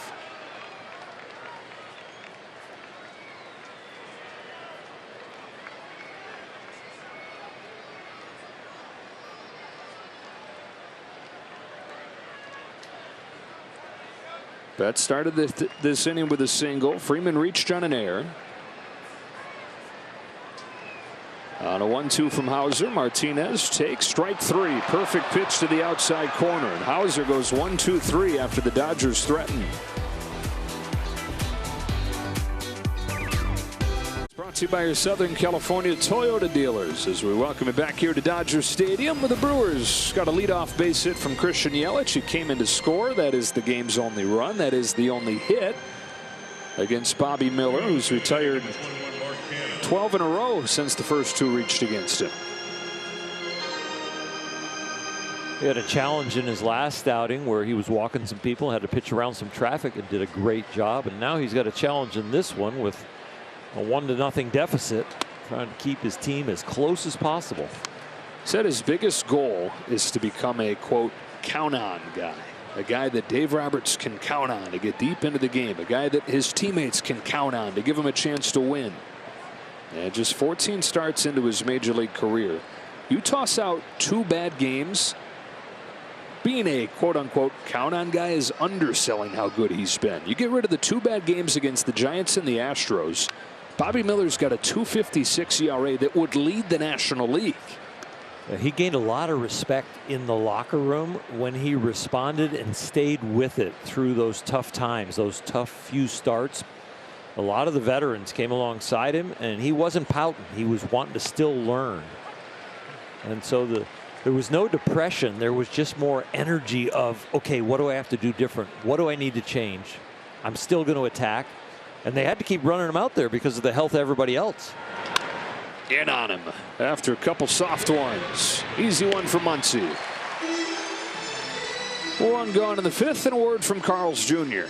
Betts started this inning with a single. Freeman reached on an error. On a 1-2 from Hauser, Martinez takes strike three. Perfect pitch to the outside corner. And Hauser goes 1-2-3 after the Dodgers threaten. Brought to you by your Southern California Toyota dealers as we welcome you back here to Dodger Stadium, where the Brewers got a leadoff base hit from Christian Yelich. He came in to score. That is the game's only run. That is the only hit against Bobby Miller, who's retired 12 in a row since the first two reached against him. He had a challenge in his last outing where he was walking some people, had to pitch around some traffic, and did a great job. And now he's got a challenge in this one with a 1-0 deficit, trying to keep his team as close as possible. Said his biggest goal is to become a, quote, count-on guy. A guy that Dave Roberts can count on to get deep into the game. A guy that his teammates can count on to give him a chance to win. And just 14 starts into his major league career. You toss out 2 bad games, being a quote-unquote count-on guy is underselling how good he's been. You get rid of the 2 bad games against the Giants and the Astros, Bobby Miller's got a .256 ERA that would lead the National League. He gained a lot of respect in the locker room when he responded and stayed with it through those tough times, those tough few starts. A lot of the veterans came alongside him, and he wasn't pouting. He was wanting to still learn. And so there was no depression. There was just more energy of, okay, what do I have to do different? What do I need to change? I'm still going to attack. And they had to keep running him out there because of the health of everybody else. In on him after a couple soft ones. Easy one for Muncy. One gone in the 5th, and a word from Carl's Jr.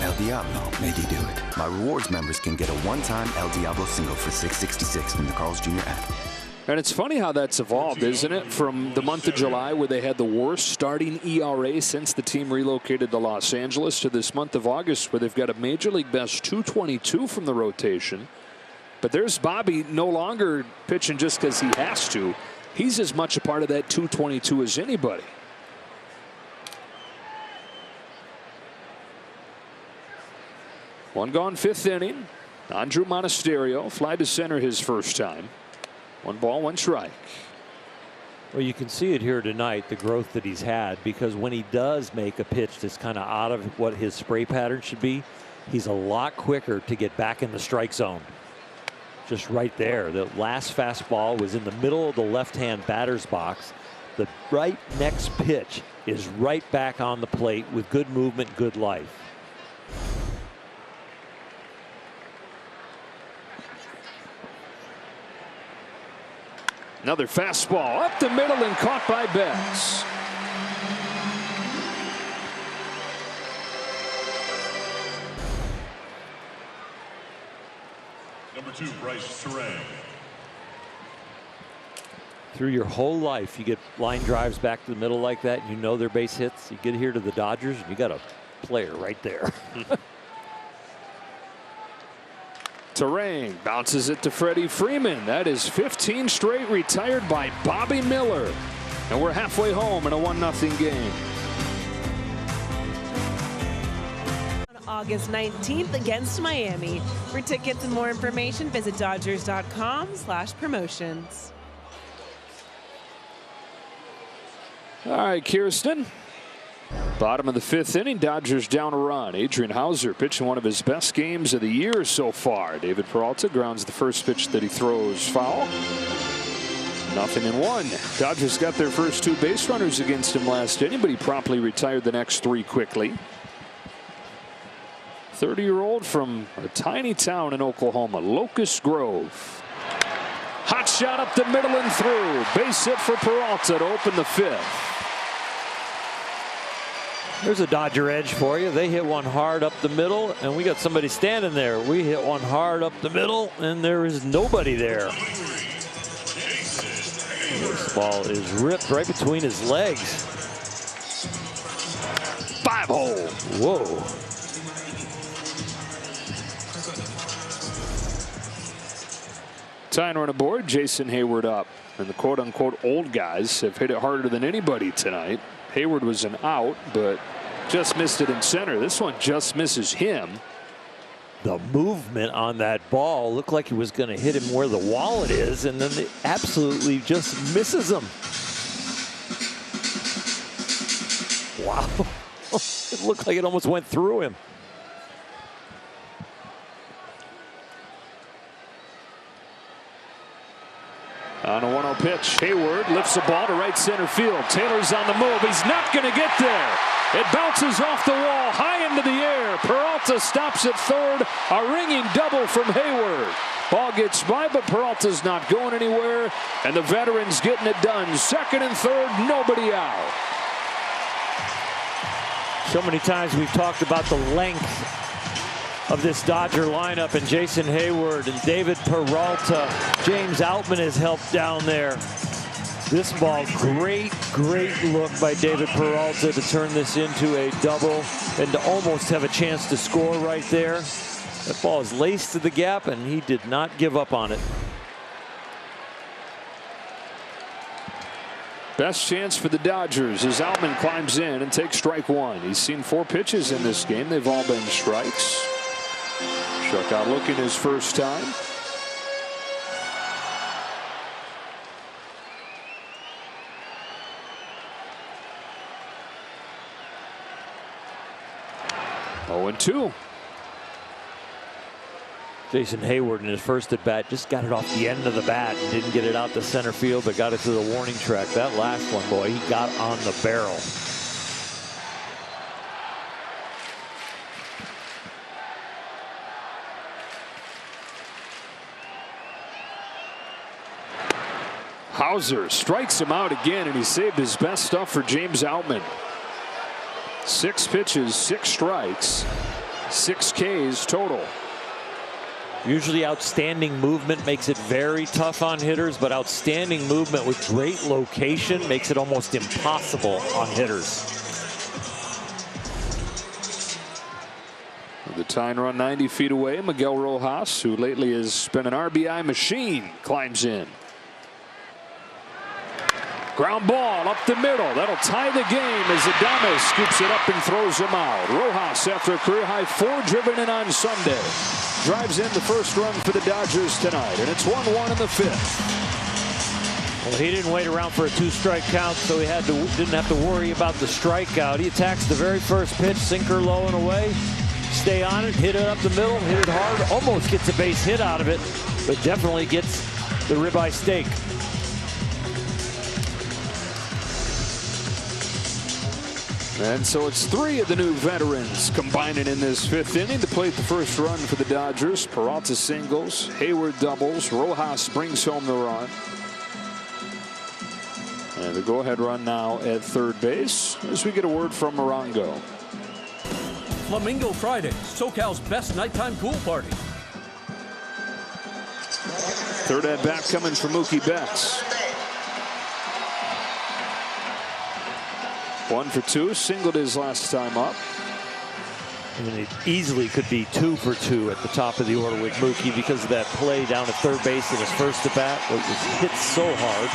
El Diablo made you do it. My rewards members can get a one-time El Diablo single for $6.66 from the Carl's Jr. app. And it's funny how that's evolved, isn't it? From the month of July, where they had the worst starting ERA since the team relocated to Los Angeles, to this month of August, where they've got a major league best .222 from the rotation. But there's Bobby no longer pitching just because he has to. He's as much a part of that .222 as anybody. One gone, 5th inning. Andrew Monasterio fly to center his first time. 1 ball, 1 strike. Well, you can see it here tonight, the growth that he's had, because when he does make a pitch that's kind of out of what his spray pattern should be, he's a lot quicker to get back in the strike zone. Just right there. The last fastball was in the middle of the left-hand batter's box. The right next pitch is right back on the plate with good movement, good life. Another fastball up the middle and caught by Betts. Number 2, Bryce Terang. Through your whole life, you get line drives back to the middle like that, and you know they're base hits. You get here to the Dodgers, and you got a player right there. Terang bounces it to Freddie Freeman. That is 15 straight retired by Bobby Miller. And we're halfway home in a 1-0 game. On August 19th against Miami. For tickets and more information, visit Dodgers.com/promotions. All right, Kirsten. Bottom of the 5th inning, Dodgers down a run. Adrian Hauser pitching one of his best games of the year so far. David Peralta grounds the first pitch that he throws foul. 0-1. Dodgers got their first 2 base runners against him last inning, but he promptly retired the next 3 quickly. 30-year-old from a tiny town in Oklahoma, Locust Grove. Hot shot up the middle and through. Base hit for Peralta to open the 5th. There's a Dodger edge for you. They hit one hard up the middle, and we got somebody standing there. We hit one hard up the middle, and there is nobody there. This ball is ripped right between his legs. 5-hole. Whoa. Tying run aboard, Jason Hayward up. And the quote-unquote old guys have hit it harder than anybody tonight. Hayward was an out, but just missed it in center. This one just misses him. The movement on that ball looked like he was going to hit him where the wallet is, and then it absolutely just misses him. Wow. It looked like it almost went through him. On a 1-0 pitch, Hayward lifts the ball to right center field. Taylor's on the move. He's not going to get there. It bounces off the wall high into the air. Peralta stops at third. A ringing double from Hayward. Ball gets by, but Peralta's not going anywhere. And the veterans getting it done. Second and third, nobody out. So many times we've talked about the length of this Dodger lineup, and Jason Hayward and David Peralta. James Outman has helped down there. This ball, great look by David Peralta to turn this into a double and to almost have a chance to score right there. That ball is laced to the gap, and he did not give up on it. Best chance for the Dodgers as Outman climbs in and takes strike 1. He's seen 4 pitches in this game. They've all been strikes. Struck out looking his first time. Oh, and 2. Jason Hayward in his first at bat just got it off the end of the bat and didn't get it out to center field, but got it to the warning track. That last one, boy, he got on the barrel. Hauser strikes him out again, and he saved his best stuff for James Outman. 6 pitches, 6 strikes, 6 Ks total. Usually outstanding movement makes it very tough on hitters, but outstanding movement with great location makes it almost impossible on hitters. The tying run 90 feet away, Miguel Rojas, who lately has been an RBI machine, climbs in. Ground ball up the middle. That'll tie the game as Adames scoops it up and throws him out. Rojas, after a career-high 4 driven in on Sunday, drives in the first run for the Dodgers tonight, and it's 1-1 in the 5th. Well, he didn't wait around for a 2-strike count, so he didn't have to worry about the strikeout. He attacks the very first pitch, sinker low and away. Stay on it, hit it up the middle, hit it hard, almost gets a base hit out of it, but definitely gets the ribeye steak. And so it's 3 of the new veterans combining in this 5th inning to plate the first run for the Dodgers. Peralta singles, Hayward doubles, Rojas brings home the run. And the go-ahead run now at third base as we get a word from Morongo. Flamingo Friday, SoCal's best nighttime pool party. Third at bat coming from Mookie Betts. 1 for 2, singled his last time up. And it easily could be 2 for 2 at the top of the order with Mookie because of that play down at third base in his first at bat. It was hit so hard.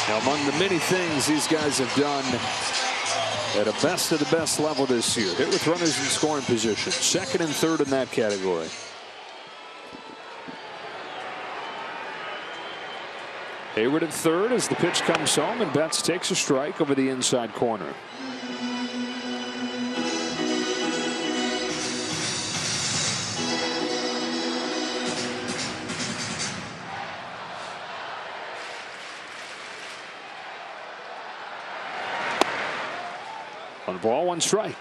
Now, among the many things these guys have done at a best of the best level this year, hit with runners in scoring position, second and third in that category. Hayward at third as the pitch comes home, and Betts takes a strike over the inside corner. One ball, one strike.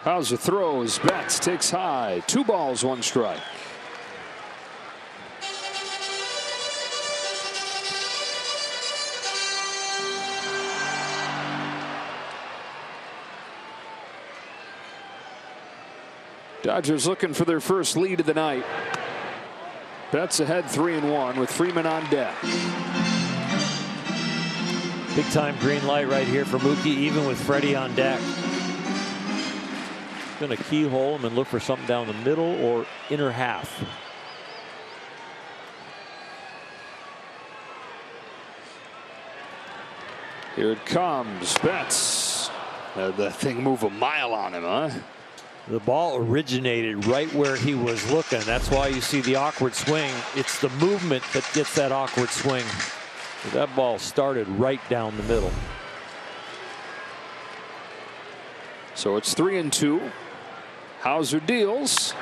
Hauser throws. Betts takes high. 2 balls, 1 strike. Dodgers looking for their first lead of the night. Betts ahead 3-1 with Freeman on deck. Big time green light right here for Mookie, even with Freddie on deck. Going to keyhole him and look for something down the middle or inner half. Here it comes. Betts. That thing move a mile on him, huh? The ball originated right where he was looking. That's why you see the awkward swing. It's the movement that gets that awkward swing. That ball started right down the middle. So it's 3-2. Hauser deals.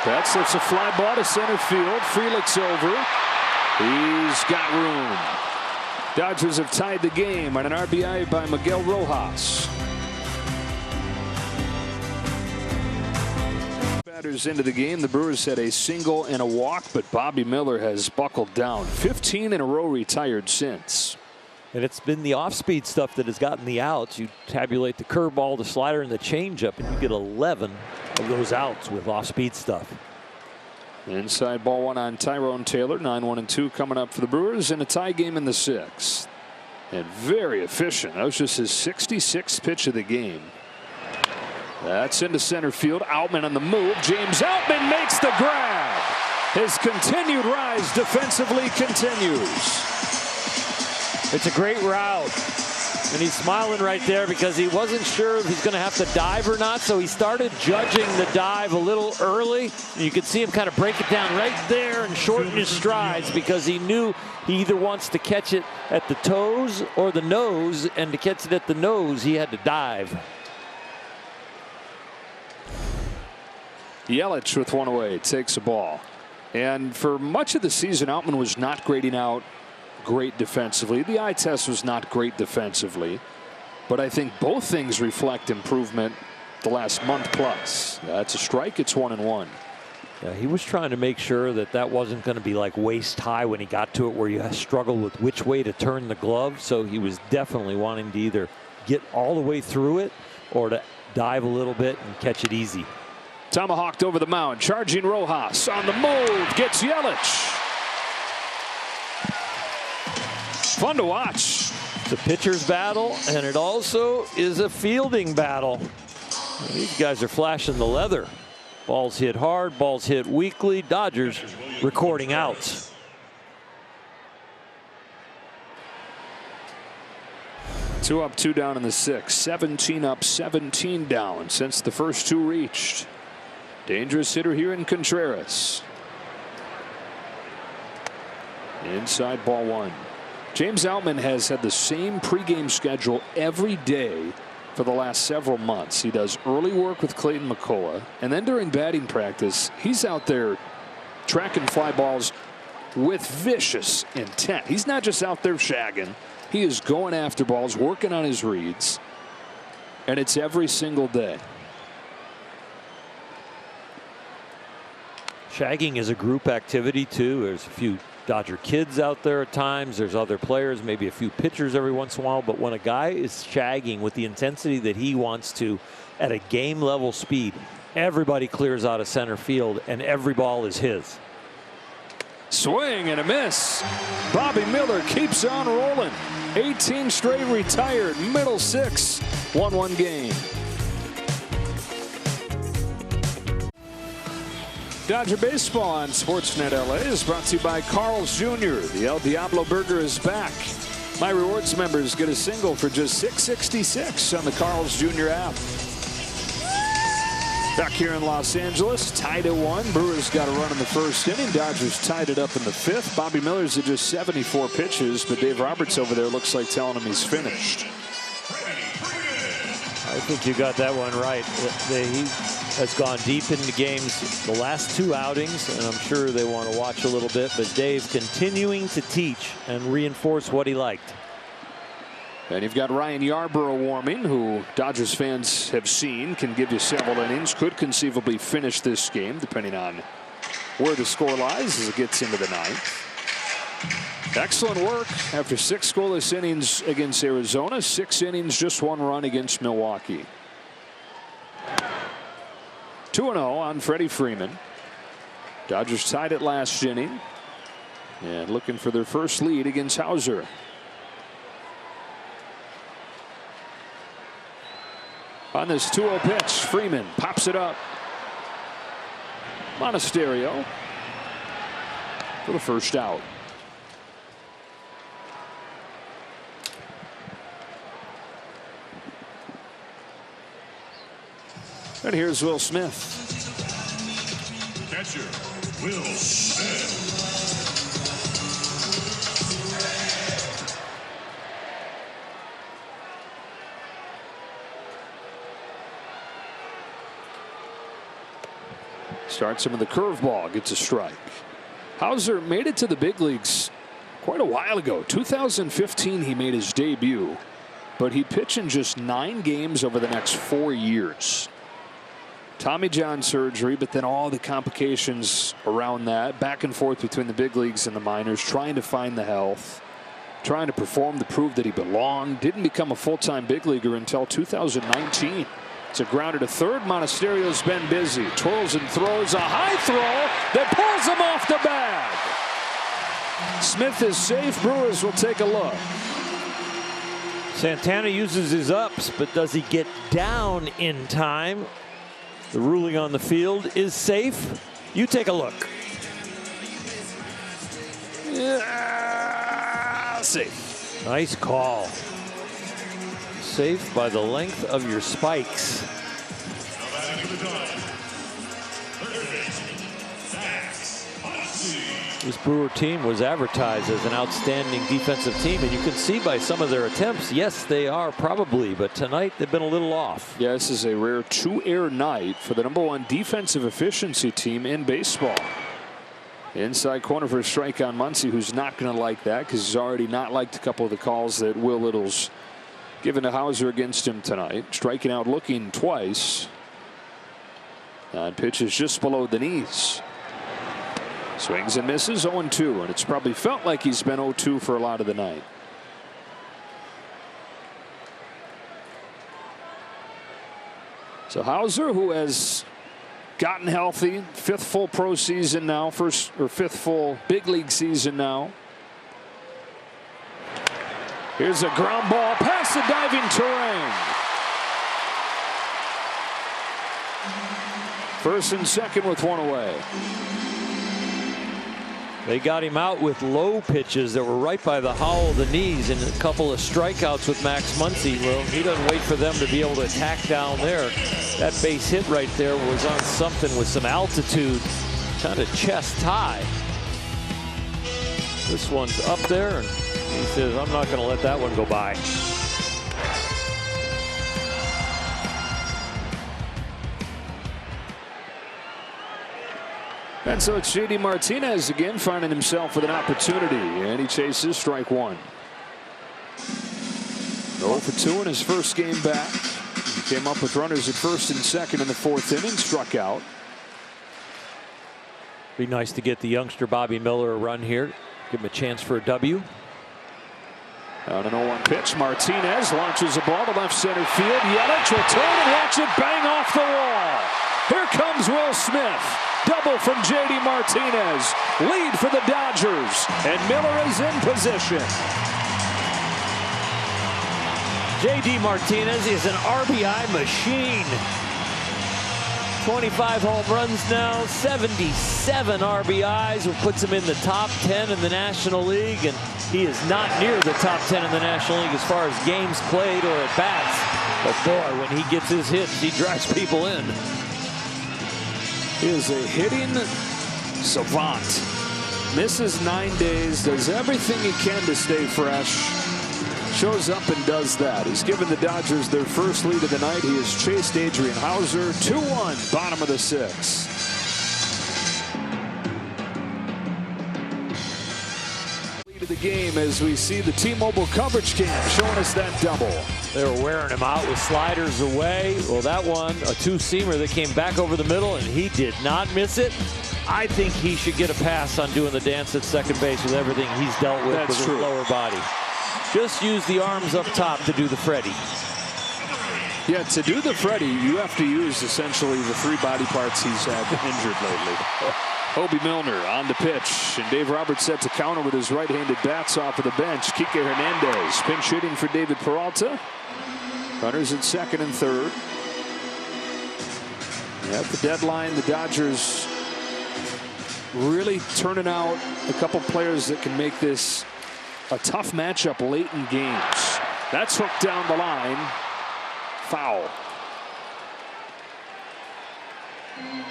Betts lets a fly ball to center field. Frelick's over. He's got room. Dodgers have tied the game on an RBI by Miguel Rojas. Batters into the game. The Brewers had a single and a walk, but Bobby Miller has buckled down. 15 in a row retired since. And it's been the off-speed stuff that has gotten the outs. You tabulate the curveball, the slider, and the changeup, and you get 11 of those outs with off-speed stuff. Inside ball 1 on Tyrone Taylor. 9-1-2 coming up for the Brewers in a tie game in the 6th. And very efficient. That was just his 66th pitch of the game. That's into center field. Outman on the move. James Outman makes the grab. His continued rise defensively continues. It's a great route. And he's smiling right there because he wasn't sure if he's going to have to dive or not. So he started judging the dive a little early. And you could see him kind of break it down right there and shorten his strides because he knew he either wants to catch it at the toes or the nose. And to catch it at the nose, he had to dive. Yelich with 1 away takes a ball. And for much of the season, Outman was not grading out great defensively. The eye test was not great defensively, but I think both things reflect improvement the last month plus. That's a strike. It's 1-1. Yeah, he was trying to make sure that that wasn't going to be like waist high when he got to it, where you struggle with which way to turn the glove. So he was definitely wanting to either get all the way through it or to dive a little bit and catch it easy. Tomahawked over the mound, charging Rojas on the move, gets Yelich. Fun to watch. It's a pitcher's battle, and it also is a fielding battle. These guys are flashing the leather. Balls hit hard, balls hit weakly. Dodgers recording outs. Two up, 2 down in the 6th. 17 up, 17 down since the first 2 reached. Dangerous hitter here in Contreras. Inside ball 1. James Outman has had the same pregame schedule every day for the last several months. He does early work with Clayton McCullough, and then during batting practice, he's out there tracking fly balls with vicious intent. He's not just out there shagging. He is going after balls, working on his reads, and it's every single day. Shagging is a group activity too. There's a few Dodger kids out there at times. There's other players, maybe a few pitchers every once in a while. But when a guy is shagging with the intensity that he wants to at a game level speed, everybody clears out of center field and every ball is his. Swing and a miss. Bobby Miller keeps on rolling. 18 straight retired. Middle 6. 1-1 game. Dodger Baseball on Sportsnet LA is brought to you by Carl's Jr. The El Diablo Burger is back. My Rewards members get a single for just $6.66 on the Carl's Jr. app. Back here in Los Angeles, tied at 1. Brewers got a run in the first inning. Dodgers tied it up in the 5th. Bobby Miller's at just 74 pitches, but Dave Roberts over there looks like telling him he's finished. I think you got that one right. He has gone deep into games the last 2 outings, and I'm sure they want to watch a little bit, but Dave continuing to teach and reinforce what he liked. And you've got Ryan Yarbrough warming, who Dodgers fans have seen can give you several innings, could conceivably finish this game depending on where the score lies as it gets into the 9th. Excellent work after 6 scoreless innings against Arizona, 6 innings, just 1 run against Milwaukee. 2-0 on Freddie Freeman. Dodgers tied it last inning and looking for their first lead against Hauser. On this 2-0 pitch, Freeman pops it up. Monasterio for the first out. And here's Will Smith. Catcher, Will Smith. Starts him with a curveball, gets a strike. Hauser made it to the big leagues quite a while ago. 2015 he made his debut, but he pitched in just 9 games over the next 4 years. Tommy John surgery, but then all the complications around that, back and forth between the big leagues and the minors, trying to find the health, trying to perform to prove that he belonged. Didn't become a full-time big leaguer until 2019. It's a grounder to third. Monasterio's been busy. Twirls and throws a high throw that pulls him off the bag. Smith is safe. Brewers will take a look. Santana uses his ups, but does he get down in time? The ruling on the field is safe. You take a look. Yeah, safe. Nice call. Safe by the length of your spikes. This Brewer team was advertised as an outstanding defensive team, and you can see by some of their attempts, yes, they are probably, but tonight they've been a little off. Yeah, this is a rare 2-error night for the #1 defensive efficiency team in baseball. Inside corner for a strike on Muncy, who's not going to like that because he's already not liked a couple of the calls that Will Little's given to Hauser against him tonight. Striking out looking twice. And pitches just below the knees. Swings and misses 0-2, and it's probably felt like he's been 0-2 for a lot of the night. So Hauser, who has gotten healthy, 5th full pro season now, 5th full big league season now. Here's a ground ball past the diving terrain. First and second with 1 away. They got him out with low pitches that were right by the hollow of the knees, and a couple of strikeouts with Max Muncy. Well, he doesn't wait for them to be able to attack down there. That base hit right there was on something with some altitude, kind of chest high. This one's up there, and he says, I'm not going to let that one go by. And so it's J.D. Martinez again finding himself with an opportunity, and he chases strike 1. 0-for-2 in his first game back. He came up with runners at first and second in the 4th inning, struck out. Be nice to get the youngster Bobby Miller a run here, give him a chance for a W. On an 0-1 pitch, Martinez launches a ball to left center field. Yelich will turn and watch it bang off the wall. Here comes Will Smith. Double from J.D. Martinez. Lead for the Dodgers. And Miller is in position. J.D. Martinez is an RBI machine. 25 home runs now, 77 RBIs, which puts him in the top 10 in the National League. And He is not near the top 10 in the National League as far as games played or at bats. But boy, when he gets his hits, he drives people in. He is a hitting savant. Misses 9 days, does everything he can to stay fresh. Shows up and does that. He's given the Dodgers their first lead of the night. He has chased Adrian Hauser. 2-1, bottom of the 6th. Lead of the game as we see the T-Mobile coverage cam showing us that double. They were wearing him out with sliders away. Well, that one, a two-seamer that came back over the middle, and he did not miss it. I think he should get a pass on doing the dance at second base with everything he's dealt with his lower body. Just use the arms up top to do the Freddie. Yeah, to do the Freddie, you have to use essentially the 3 body parts he's had injured lately. Hobie Milner on the pitch, and Dave Roberts set to counter with his right-handed bats off of the bench. Kike Hernandez pinch hitting for David Peralta. Runners at second and third. At the deadline, the Dodgers really turning out a couple players that can make this a tough matchup late in games. That's hooked down the line. Foul.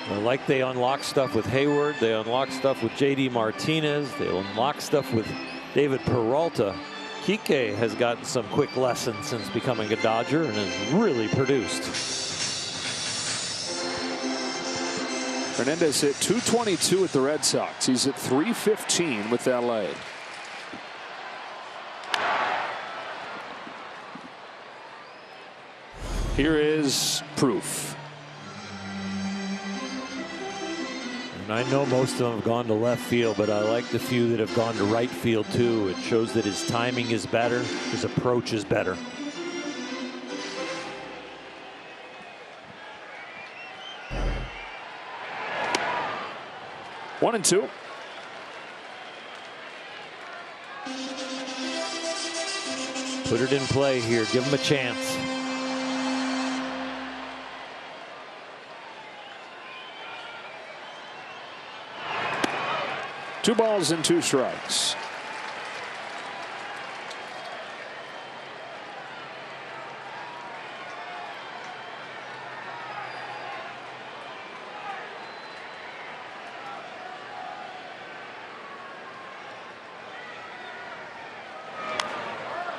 Well, like they unlock stuff with Hayward, they unlock stuff with JD Martinez, they unlock stuff with David Peralta. Kike has gotten some quick lessons since becoming a Dodger and has really produced. Hernandez hit .222 at the Red Sox. He's at .315 with LA. Here is proof. And I know most of them have gone to left field, but I like the few that have gone to right field too. It shows that his timing is better, his approach is better. One and two. Put it in play here. Give him a chance. Two balls and 2 strikes.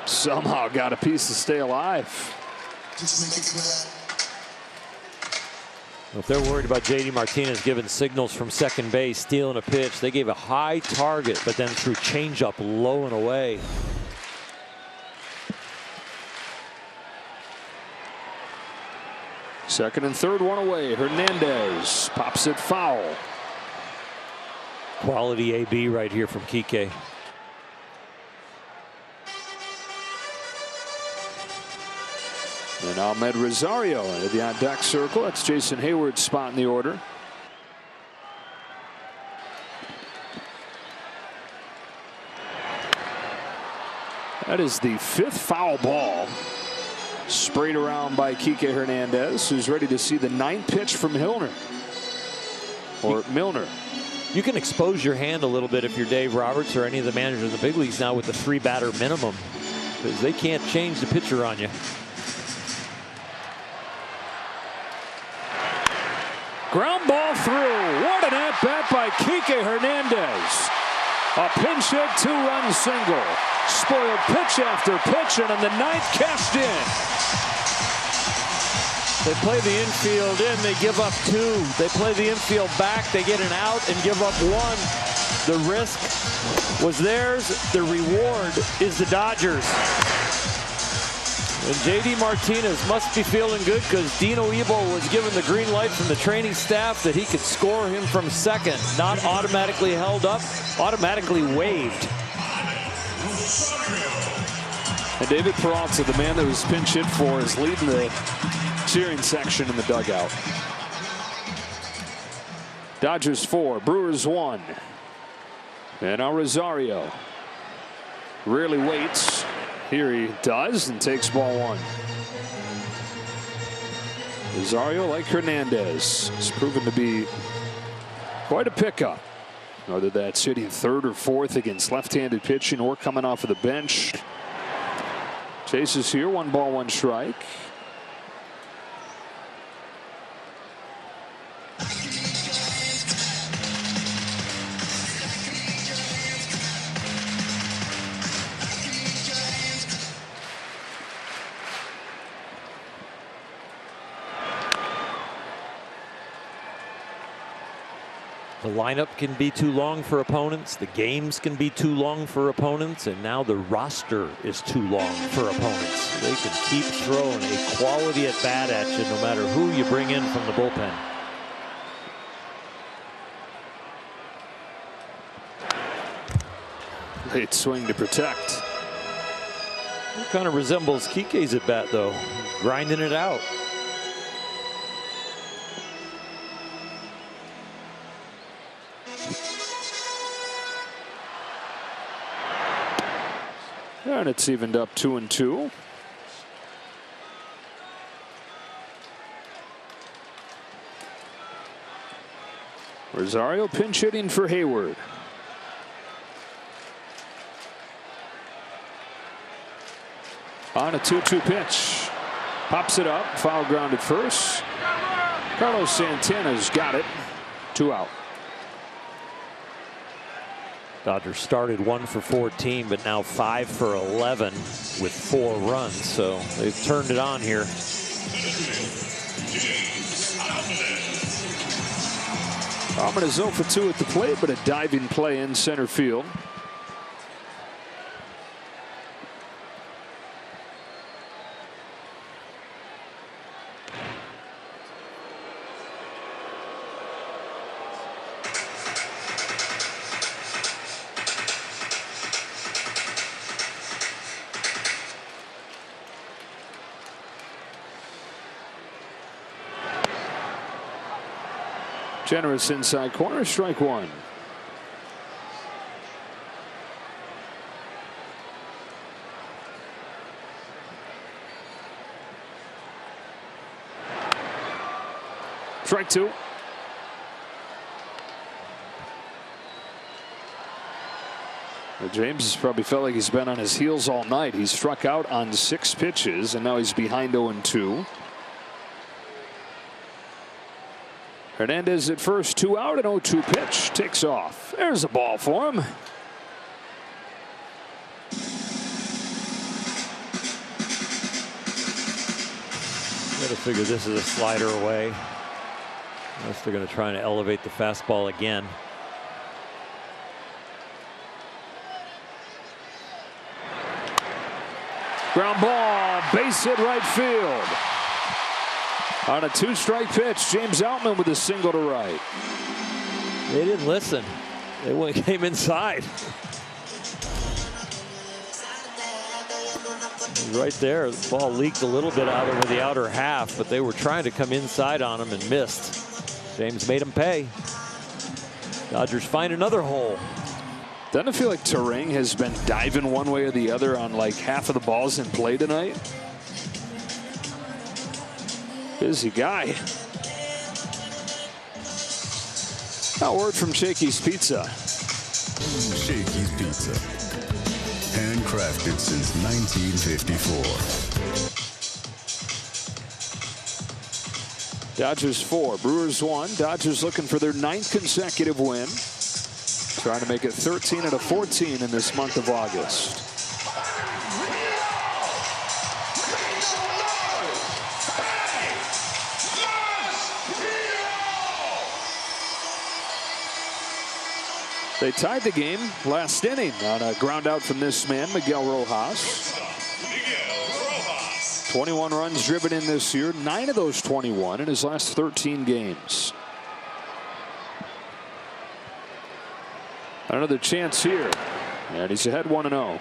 Somehow got a piece to stay alive. If they're worried about JD Martinez giving signals from second base, stealing a pitch, they gave a high target, but then threw changeup low and away. Second and third, one away. Hernandez pops it foul. Quality AB right here from Kike. And Ahmed Rosario into the on-deck circle. That's Jason Hayward's spot in the order. That is the 5th foul ball. Sprayed around by Kike Hernandez, who's ready to see the 9th pitch from Milner. You can expose your hand a little bit if you're Dave Roberts or any of the managers in the big leagues now with the 3-batter minimum, because they can't change the pitcher on you. Ground ball through. What an at-bat by Kike Hernandez. A pinch hit, 2-run single. Spoiled pitch after pitch, and in the 9th cashed in. They play the infield in, they give up 2. They play the infield back, they get an out and give up 1. The risk was theirs. The reward is the Dodgers. And JD Martinez must be feeling good because Dino Ebel was given the green light from the training staff that he could score him from second. Not automatically held up, automatically waived. And David Peralta, the man that was pinch hit for, is leading the cheering section in the dugout. Dodgers 4, Brewers 1. And now Rosario rarely waits. Here he does and takes ball 1. Rosario, like Hernandez, has proven to be quite a pickup. Whether that's hitting third or fourth against left-handed pitching or coming off of the bench. Chases here, 1 ball, 1 strike. The lineup can be too long for opponents. The games can be too long for opponents. And now the roster is too long for opponents. They can keep throwing a quality at bat at you no matter who you bring in from the bullpen. Late swing to protect. It kind of resembles Kike's at bat, though. He's grinding it out. And it's evened up 2-2. Rosario pinch hitting for Hayward. On a 2-2 pitch. Pops it up. Foul ground at first. Carlos Santana's got it. 2 out. Dodgers started 1 for 14, but now 5 for 11 with 4 runs. So they've turned it on here. Almond is 0 for 2 at the plate, but a diving play in center field. Generous inside corner, strike 1. Strike 2. James has probably felt like he's been on his heels all night. He's struck out on 6 pitches, and now he's behind 0-2. Hernandez at first, 2 out, an 0-2 pitch takes off. There's a ball for him. Gotta figure this is a slider away. Unless they're going to try and elevate the fastball again. Ground ball, base hit right field. On a 2-strike pitch, James Outman with a single to right. They didn't listen. They came inside. Right there, the ball leaked a little bit out over the outer half, but they were trying to come inside on him and missed. James made him pay. Dodgers find another hole. Doesn't it feel like Terang has been diving one way or the other on like half of the balls in play tonight? Busy guy. A word from Shakey's Pizza. Shakey's Pizza. Handcrafted since 1954. Dodgers 4, Brewers 1. Dodgers looking for their 9th consecutive win. Trying to make it 13 out of 14 in this month of August. They tied the game last inning on a ground out from this man, Miguel Rojas. 21 runs driven in this year, 9 of those 21 in his last 13 games. Another chance here, and he's ahead 1-0.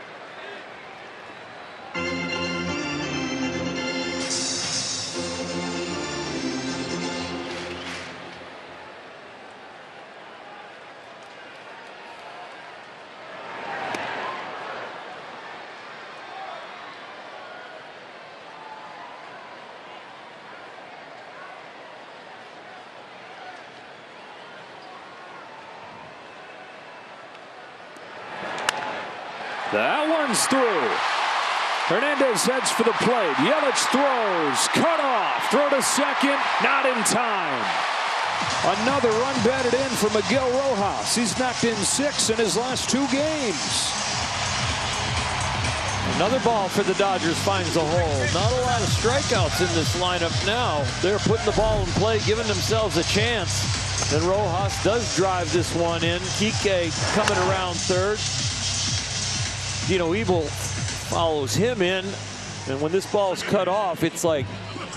That one's through. Hernandez heads for the plate. Yelich throws. Cut off. Throw to second. Not in time. Another run batted in for Miguel Rojas. He's knocked in 6 in his last 2 games. Another ball for the Dodgers finds a hole. Not a lot of strikeouts in this lineup now. They're putting the ball in play, giving themselves a chance. And Rojas does drive this one in. Kike coming around third. Dino Evil follows him in. And when this ball is cut off, it's like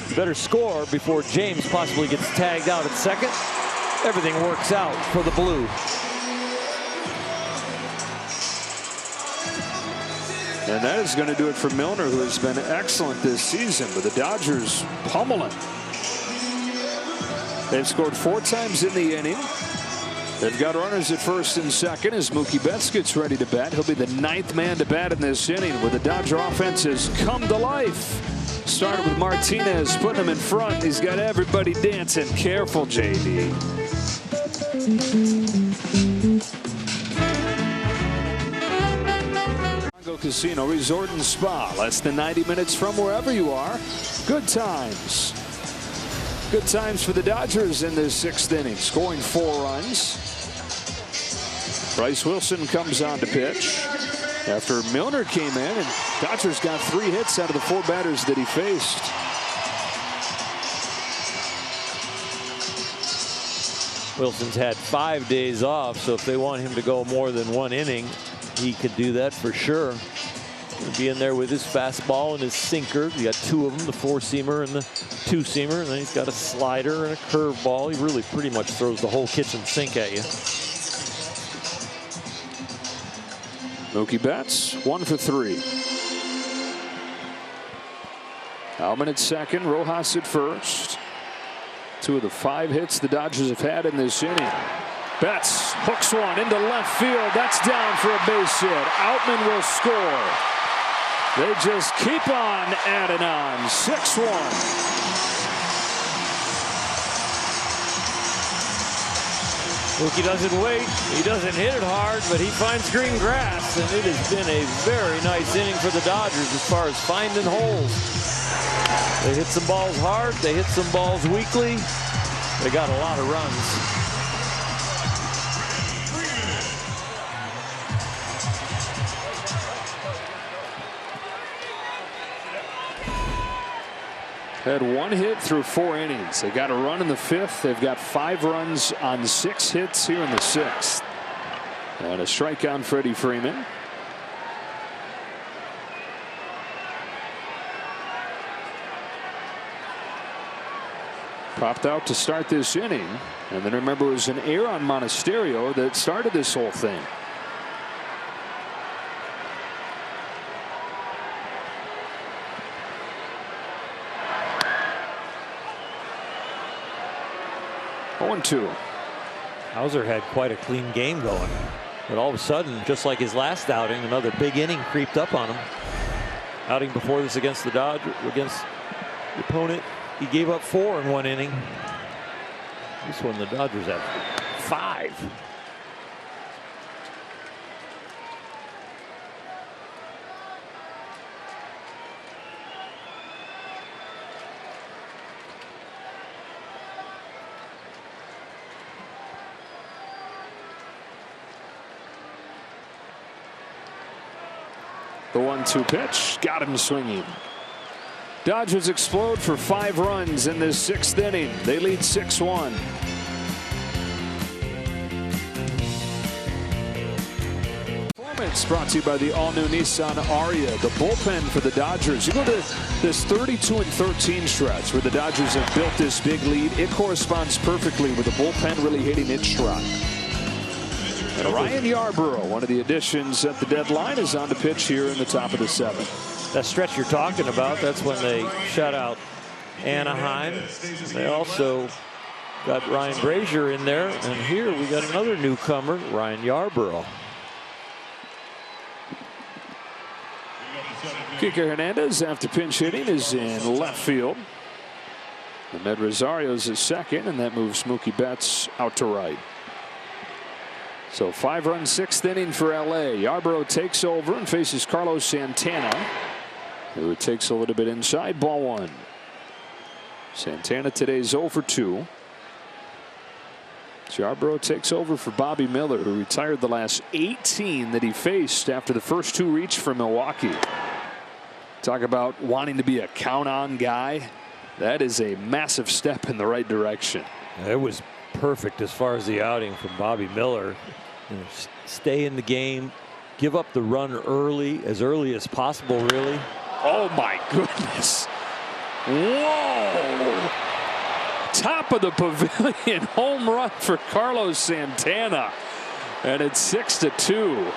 you better score before James possibly gets tagged out at second. Everything works out for the Blue. And that is going to do it for Milner, who has been excellent this season. But the Dodgers pummeling. They've scored 4 times in the inning. They've got runners at first and second as Mookie Betts gets ready to bat. He'll be the 9th man to bat in this inning, where the Dodger offense has come to life. Started with Martinez, putting him in front. He's got everybody dancing. Careful, JD. Casino Resort and Spa, less than 90 minutes from wherever you are. Good times. Good times for the Dodgers in this 6th inning, scoring 4 runs. Bryce Wilson comes on to pitch after Milner came in, and Dodgers got 3 hits out of the 4 batters that he faced. Wilson's had 5 days off, so if they want him to go more than 1 inning, he could do that for sure. He'll be in there with his fastball and his sinker. You got 2 of them, the 4-seamer and the 2-seamer, and then he's got a slider and a curveball. He really pretty much throws the whole kitchen sink at you. Mookie Betts 1 for 3. Alman at second, Rojas at first. 2 of the 5 hits the Dodgers have had in this inning. Betts hooks one into left field. That's down for a base hit. Outman will score. They just keep on adding on. 6-1. Mookie doesn't wait. He doesn't hit it hard, but he finds green grass. And it has been a very nice inning for the Dodgers as far as finding holes. They hit some balls hard. They hit some balls weakly. They got a lot of runs. Had 1 hit through 4 innings. They got a run in the 5th. They've got 5 runs on 6 hits here in the 6th. And a strikeout on Freddie Freeman. Popped out to start this inning. And then remember, it was an error on Monasterio that started this whole thing. Hauser had quite a clean game going, but all of a sudden, just like his last outing, another big inning creeped up on him. Outing before this against the Dodgers, against the opponent, he gave up 4 in 1 inning. This one, the Dodgers had 5. The 1-2 pitch got him swinging. Dodgers explode for 5 runs in this 6th inning. They lead 6-1. Performance brought to you by the all-new Nissan Ariya, the bullpen for the Dodgers. You go to this 32-13 stretch where the Dodgers have built this big lead. It corresponds perfectly with the bullpen really hitting its stride. And Ryan Yarbrough, one of the additions at the deadline, is on to pitch here in the top of the 7th. That stretch you're talking about, that's when they shut out Anaheim. They also got Ryan Brazier in there, and here we got another newcomer, Ryan Yarbrough. Kike Hernandez, after pinch hitting, is in left field. Ahmed Rosario's at second, and that moves Mookie Betts out to right. So 5-run 6th inning for LA. Yarbrough takes over and faces Carlos Santana, who takes a little bit inside. Ball 1. Santana today's 0 for 2. Yarbrough takes over for Bobby Miller, who retired the last 18 that he faced after the first 2 reached for Milwaukee. Talk about wanting to be a count-on guy. That is a massive step in the right direction. It was perfect as far as the outing from Bobby Miller. You know, stay in the game, give up the run as early as possible, really. Oh my goodness. Whoa. Top of the pavilion home run for Carlos Santana. And it's 6-2.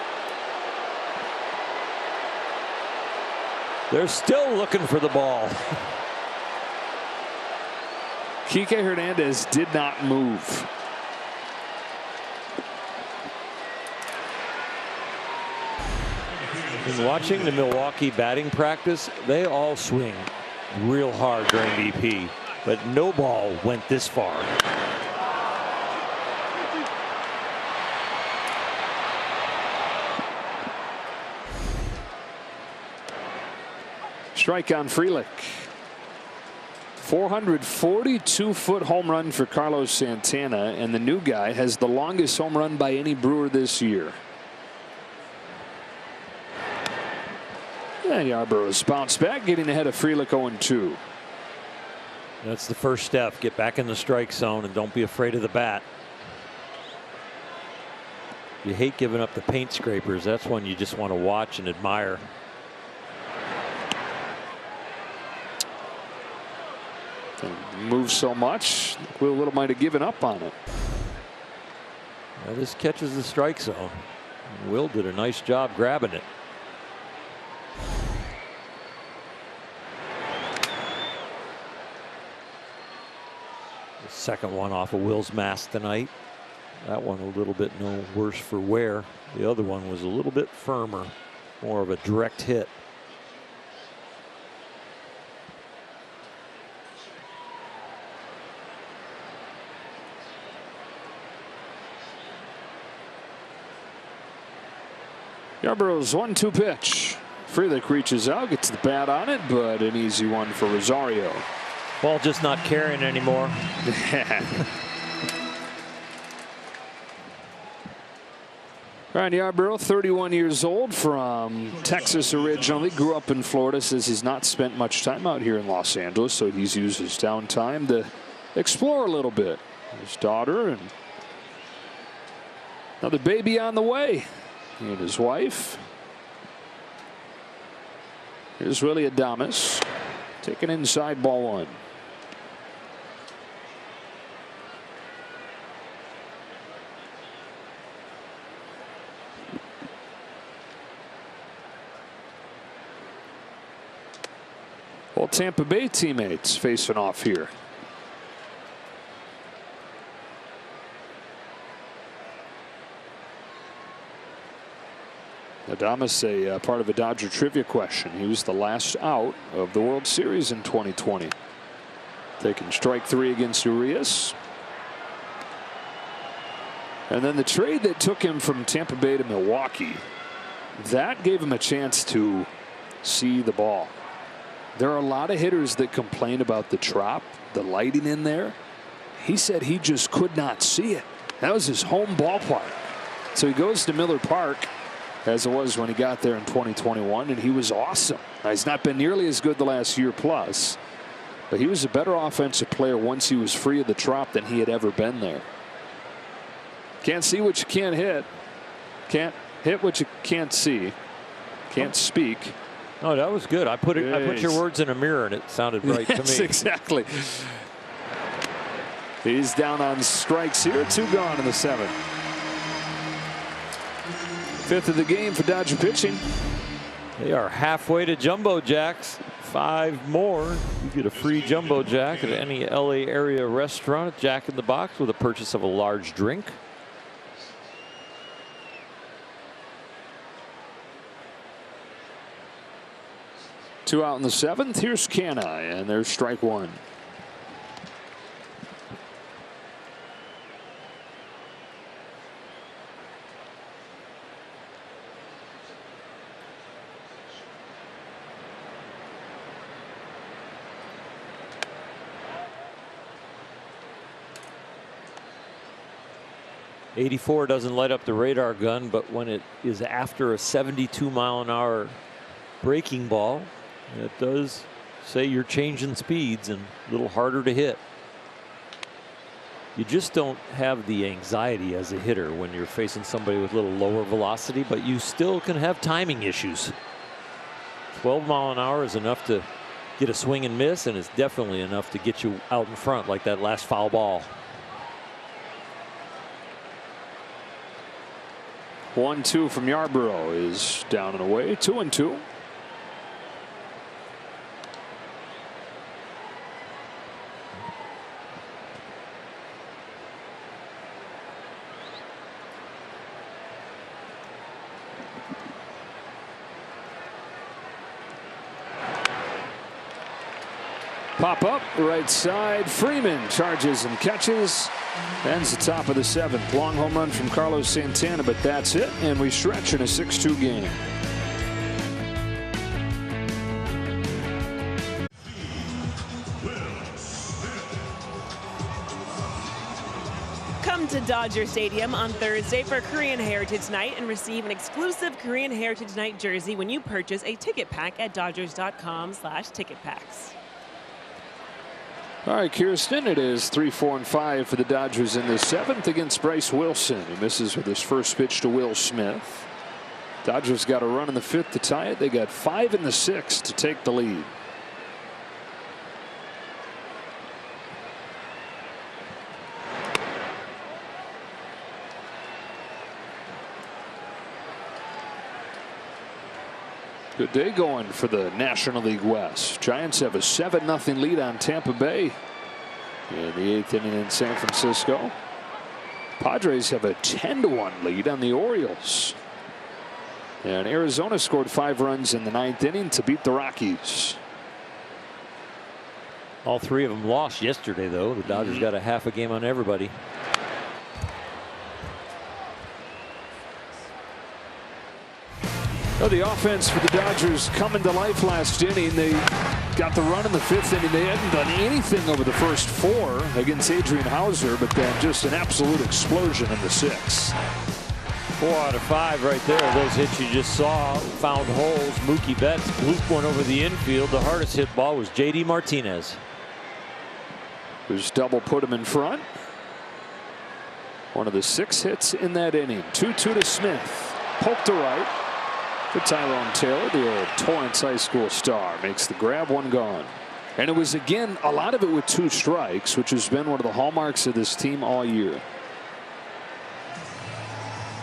They're still looking for the ball. Kike Hernandez did not move. In watching the Milwaukee batting practice, they all swing real hard during BP, but no ball went this far. Strike on Frelick. 442-foot home run for Carlos Santana, and the new guy has the longest home run by any Brewer this year. And Yarbrough's bounced back, getting ahead of Frelick 0-2. That's the first step. Get back in the strike zone and don't be afraid of the bat. You hate giving up the paint scrapers. That's one you just want to watch and admire. Moves so much, Will Little might have given up on it. Well, this catches the strike zone. Will did a nice job grabbing it. The second one off of Will's mask tonight. That one a little bit no worse for wear. The other one was a little bit firmer, more of a direct hit. Yarbrough's 1-2 pitch. Frelick reaches out, gets the bat on it, but an easy one for Rosario. Ball just not carrying anymore. Ryan Yarbrough, 31 years old, from Texas originally, grew up in Florida, says he's not spent much time out here in Los Angeles, so he's used his downtime to explore a little bit. His daughter and another baby on the way. And his wife. Here's Willie Adames taking inside, ball 1. Well, Tampa Bay teammates facing off here. Adames, a part of a Dodger trivia question. He was the last out of the World Series in 2020. Taking strike 3 against Urias. And then the trade that took him from Tampa Bay to Milwaukee, that gave him a chance to see the ball. There are a lot of hitters that complain about the drop, the lighting in there. He said he just could not see it. That was his home ballpark. So he goes to Miller Park, as it was when he got there in 2021, and he was awesome. Now, he's not been nearly as good the last year plus, but he was a better offensive player once he was free of the drop than he had ever been there. Can't see what you can't hit. Can't hit what you can't see. Can't speak. Oh, that was good. I put your words in a mirror and it sounded right to me. Yes, exactly. He's down on strikes here. 2 gone in the 7th. 5th of the game for Dodger pitching. They are halfway to Jumbo Jacks. 5 more. You get a free Jumbo Jack at any LA area restaurant at Jack in the Box with a purchase of a large drink. Two out in the 7th. Here's Canna, and there's strike 1. 84 doesn't light up the radar gun, but when it is after a 72-mile-an-hour breaking ball, it does say you're changing speeds and a little harder to hit. You just don't have the anxiety as a hitter when you're facing somebody with a little lower velocity, but you still can have timing issues. 12 mile an hour is enough to get a swing and miss, and it's definitely enough to get you out in front like that last foul ball. 1-2 from Yarborough is down and away. 2-2. Pop up right side. Freeman charges and catches. Ends the top of the 7th. Long home run from Carlos Santana, but that's it. And we stretch in a 6-2 game. Come to Dodger Stadium on Thursday for Korean Heritage Night and receive an exclusive Korean Heritage Night jersey when you purchase a ticket pack at dodgers.com/ticketpacks. All right, Kirsten, it is 3-4-5 for the Dodgers in the 7th against Bryce Wilson. He misses with his first pitch to Will Smith. Dodgers got a run in the 5th to tie it. They got 5 in the 6th to take the lead. Good day going for the National League West. Giants have a 7-0 lead on Tampa Bay in the 8th inning in San Francisco. Padres have a 10-1 lead on the Orioles. And Arizona scored 5 runs in the 9th inning to beat the Rockies. All 3 of them lost yesterday, though. The Dodgers got a half a game on everybody. Well, the offense for the Dodgers coming to life last inning. They got the run in the 5th inning. They hadn't done anything over the first 4 against Adrian Hauser, but then just an absolute explosion in the 6th. 4 out of 5 right there. Those hits you just saw found holes. Mookie Betts blooped one over the infield. The hardest hit ball was J.D. Martinez. Who's double put him in front. One of the 6 hits in that inning. 2-2 to Smith. Poke to right. For Tyrone Taylor, the old Torrance High School star, makes the grab, 1 gone. And it was, again, a lot of it with 2 strikes, which has been one of the hallmarks of this team all year.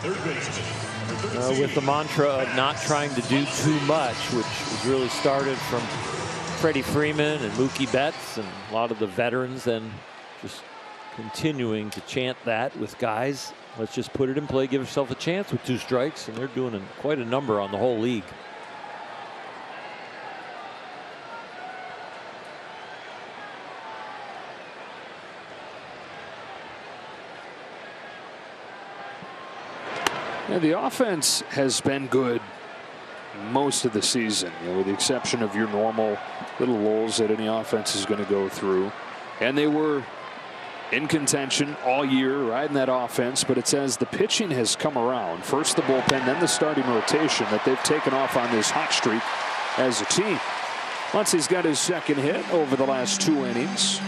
With the mantra of not trying to do too much, which really started from Freddie Freeman and Mookie Betts and a lot of the veterans, then just continuing to chant that with guys. Let's just put it in play, give yourself a chance with 2 strikes, and they're doing quite a number on the whole league. Yeah, the offense has been good most of the season, with the exception of your normal little lulls that any offense is going to go through. And they were in contention all year, riding that offense, but it's as the pitching has come around, first the bullpen, then the starting rotation, that they've taken off on this hot streak as a team. Once he's got his 2nd hit over the last 2 innings.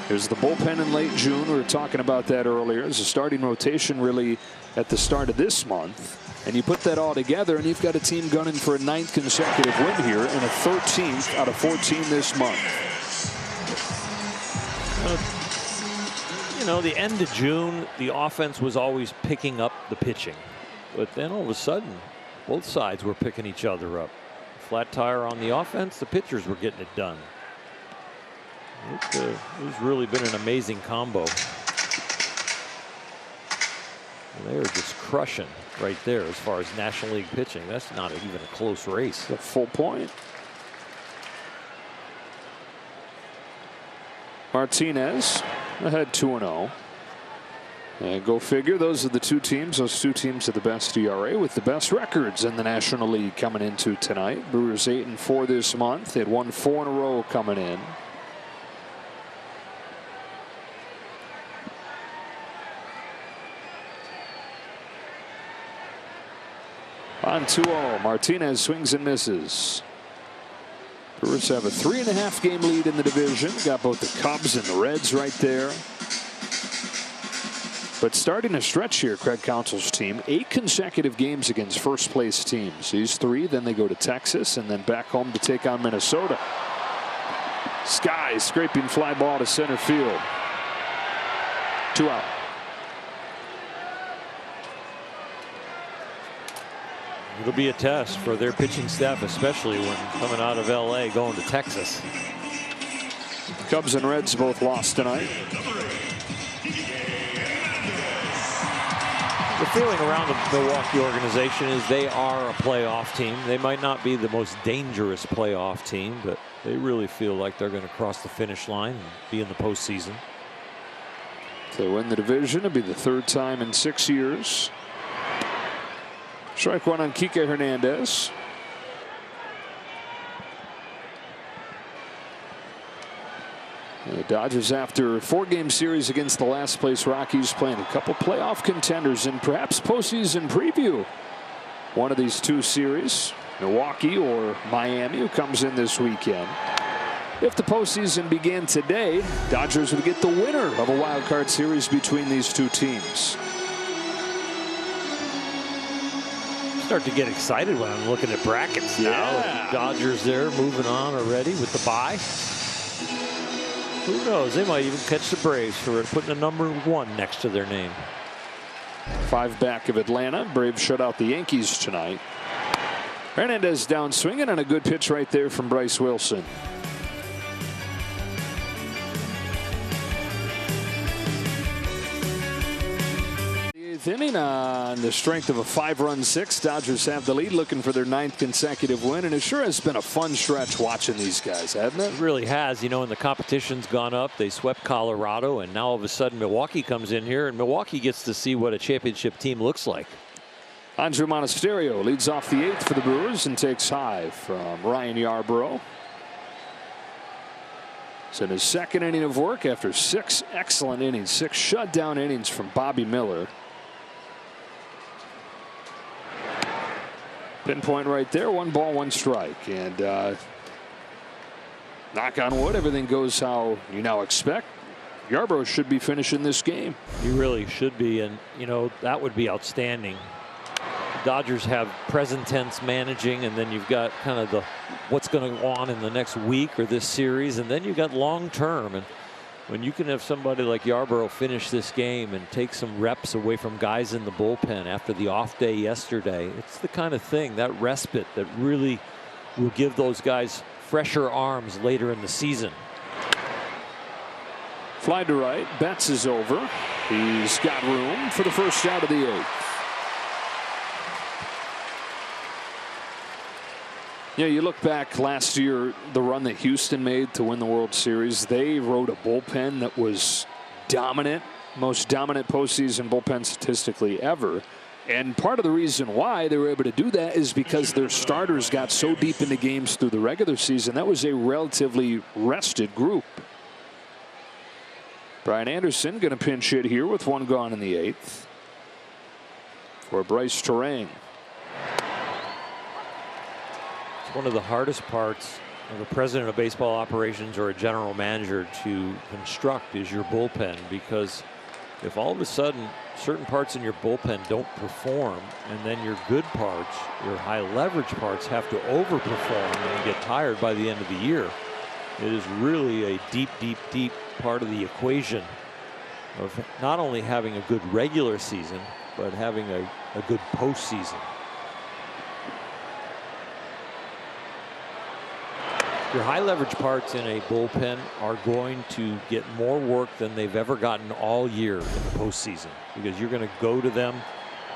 There's the bullpen in late June. We were talking about that earlier. There's a starting rotation really at the start of this month. And you put that all together, and you've got a team gunning for a 9th consecutive win here and a 13th out of 14 this month. You know, the end of June, the offense was always picking up the pitching. But then all of a sudden, both sides were picking each other up. Flat tire on the offense, the pitchers were getting it done. It's really been an amazing combo. They're just crushing right there as far as National League pitching. That's not even a close race. A full point. Martinez ahead 2-0. And go figure, those are the 2 teams. Those 2 teams are the best ERA with the best records in the National League coming into tonight. Brewers 8-4 this month. They had won 4 in a row coming in. On 2-0, Martinez swings and misses. Brewers have a 3.5 game lead in the division. Got both the Cubs and the Reds right there. But starting a stretch here, Craig Counsell's team, 8 consecutive games against first place teams. These 3, then they go to Texas and then back home to take on Minnesota. Sky scraping fly ball to center field. 2 out. It'll be a test for their pitching staff, especially when coming out of LA going to Texas. Cubs and Reds both lost tonight. The feeling around the Milwaukee organization is they are a playoff team. They might not be the most dangerous playoff team, but they really feel like they're going to cross the finish line and be in the postseason. If they win the division, it'll be the 3rd time in 6 years. Strike 1 on Kike Hernandez. The Dodgers, after a 4-game series against the last place Rockies, playing a couple playoff contenders and perhaps postseason preview. One of these 2 series, Milwaukee or Miami, who comes in this weekend. If the postseason began today, Dodgers would get the winner of a wild card series between these 2 teams. Start to get excited when I'm looking at brackets now. Yeah. Dodgers there moving on already with the bye. Who knows? They might even catch the Braves for putting a number 1 next to their name. 5 back of Atlanta. Braves shut out the Yankees tonight. Hernandez down swinging on a good pitch right there from Bryce Wilson. 8th inning on the strength of a 5-run 6. Dodgers have the lead, looking for their 9th consecutive win, and it sure has been a fun stretch watching these guys, hasn't it? It really has. You know, and the competition's gone up. They swept Colorado, and now all of a sudden Milwaukee comes in here, and Milwaukee gets to see what a championship team looks like. Andrew Monasterio leads off the 8th for the Brewers and takes high from Ryan Yarbrough. It's in his 2nd inning of work after 6 excellent innings, 6 shutdown innings from Bobby Miller. Pinpoint right there, 1 ball, 1 strike. And knock on wood, everything goes how you now expect. Yarbrough should be finishing this game. He really should be, and you know, that would be outstanding. The Dodgers have present tense managing, and then you've got kind of the what's going to go on in the next week or this series, and then you've got long term. And when you can have somebody like Yarbrough finish this game and take some reps away from guys in the bullpen after the off day yesterday, it's the kind of thing, that respite, that really will give those guys fresher arms later in the season. Fly to right. Betts is over. He's got room for the first out of the 8th. Yeah, you look back last year, the run that Houston made to win the World Series, they rode a bullpen that was dominant, most dominant postseason bullpen statistically ever. And part of the reason why they were able to do that is because their starters got so deep into games through the regular season. That was a relatively rested group. Brian Anderson going to pinch hit here with 1 gone in the 8th for Bryce Terang. One of the hardest parts of a president of baseball operations or a general manager to construct is your bullpen, because if all of a sudden certain parts in your bullpen don't perform, and then your good parts, your high leverage parts, have to overperform and get tired by the end of the year, it is really a deep part of the equation of not only having a good regular season, but having a good postseason. Your high leverage parts in a bullpen are going to get more work than they've ever gotten all year in the postseason, because you're going to go to them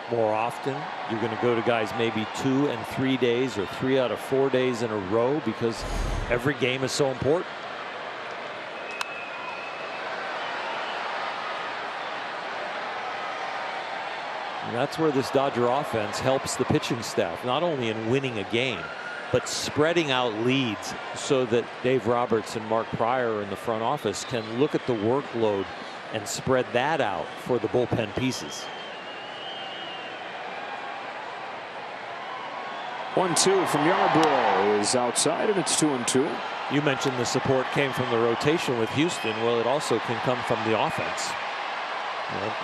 more often. You're going to go to guys maybe 2 and 3 days or 3 out of 4 days in a row, because every game is so important. And that's where this Dodger offense helps the pitching staff, not only in winning a game, but spreading out leads so that Dave Roberts and Mark Pryor in the front office can look at the workload and spread that out for the bullpen pieces. 1-2 from Yarbrough is outside, and it's 2-2. You mentioned the support came from the rotation with Houston. Well, it also can come from the offense.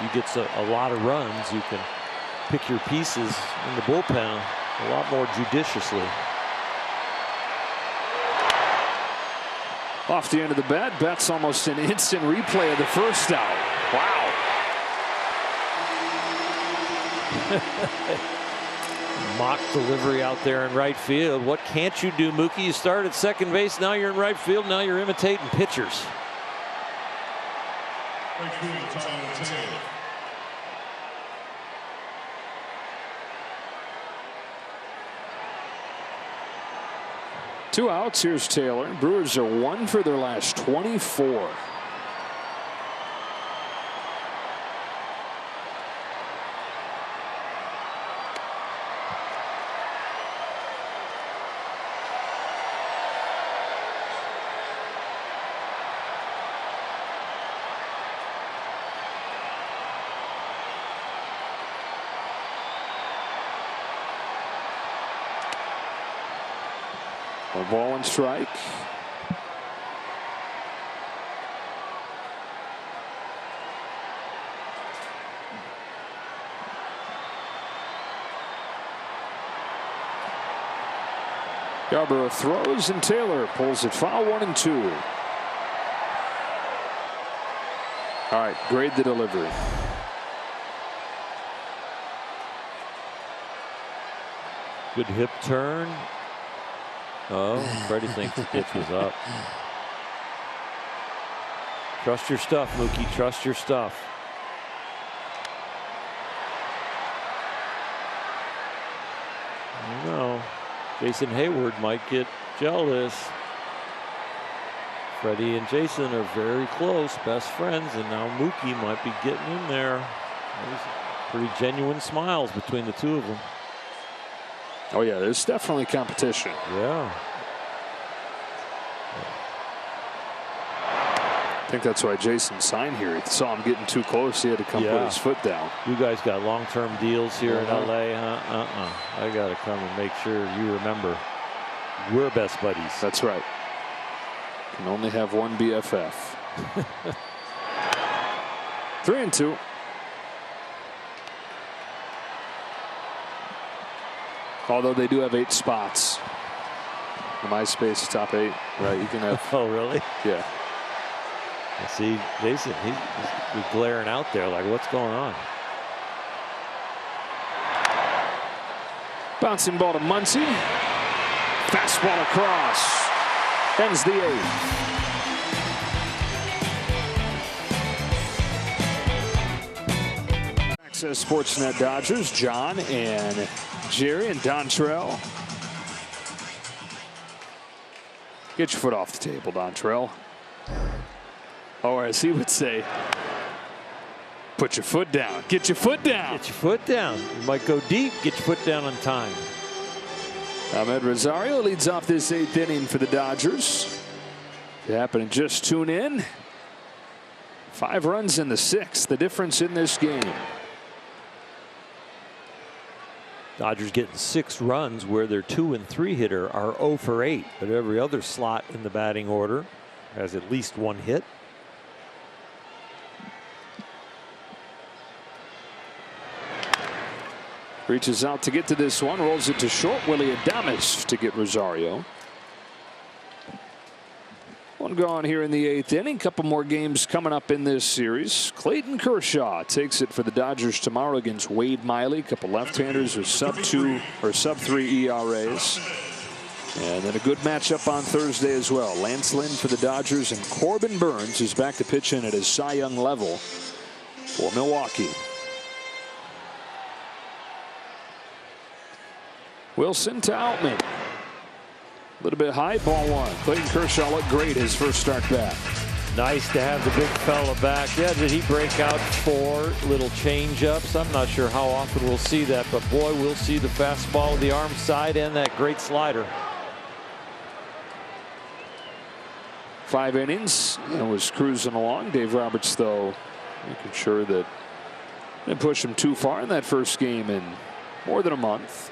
You get a lot of runs. You can pick your pieces in the bullpen a lot more judiciously. Off the end of the bat, Betts almost an instant replay of the first out. Wow. Mock delivery out there in right field. What can't you do, Mookie? You start at second base, now you're in right field, now you're imitating pitchers. Two outs. Here's Taylor. Brewers are 1 for their last 24. A ball and strike. Yarbrough throws and Taylor pulls it foul. 1-2. All right, grade the delivery. Good hip turn. Oh, Freddie thinks the pitch was up. Trust your stuff, Mookie. Trust your stuff. I don't know. Jason Hayward might get jealous. Freddie and Jason are very close, best friends, and now Mookie might be getting in there. There's pretty genuine smiles between the two of them. Oh yeah, there's definitely competition. Yeah. I think that's why Jason signed here. He saw him getting too close. He had to come put his foot down. You guys got long-term deals here in LA, huh? I got to come and make sure you remember we're best buddies. That's right. Can only have one BFF. 3-2. Although they do have 8 spots. The MySpace top 8, right? You can have. Oh, really? Yeah. I see Jason. He's glaring out there like, what's going on? Bouncing ball to Muncy. Fastball across. Ends the 8th. Access Sportsnet Dodgers, John and Jerry and Dontrell. Get your foot off the table, Dontrell. Or as he would say, put your foot down. Get your foot down. Get your foot down. You might go deep. Get your foot down on time. Ahmed Rosario leads off this 8th inning for the Dodgers. If you happen to just tune in, 5 runs in the 6th, the difference in this game. Dodgers getting 6 runs where their 2 and 3 hitter are 0 for 8, but every other slot in the batting order has at least 1 hit. Reaches out to get to this one, rolls it to short. Willie Adames to get Rosario. One gone here in the 8th inning. Couple more games coming up in this series. Clayton Kershaw takes it for the Dodgers tomorrow against Wade Miley. Couple left-handers with sub-2 or sub-3 ERAs. And then a good matchup on Thursday as well. Lance Lynn for the Dodgers and Corbin Burns is back to pitching at his Cy Young level for Milwaukee. Wilson to Outman. A little bit high, ball 1. Clayton Kershaw looked great his first start back. Nice to have the big fella back. Yeah, did he break out 4 little change-ups? I'm not sure how often we'll see that, but boy, we'll see the fastball, the arm side, and that great slider. 5 innings and was cruising along. Dave Roberts, though, making sure that didn't push him too far in that first game in more than a month.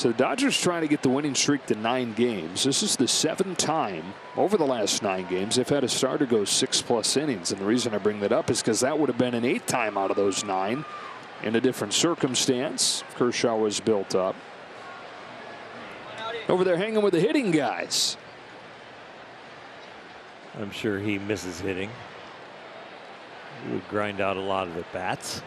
So the Dodgers trying to get the winning streak to 9 games. This is the 7th time over the last 9 games they've had a starter go 6+ innings. And the reason I bring that up is because that would have been an 8th time out of those 9 in a different circumstance. Kershaw was built up. Over there hanging with the hitting guys. I'm sure he misses hitting. He would grind out a lot of at bats.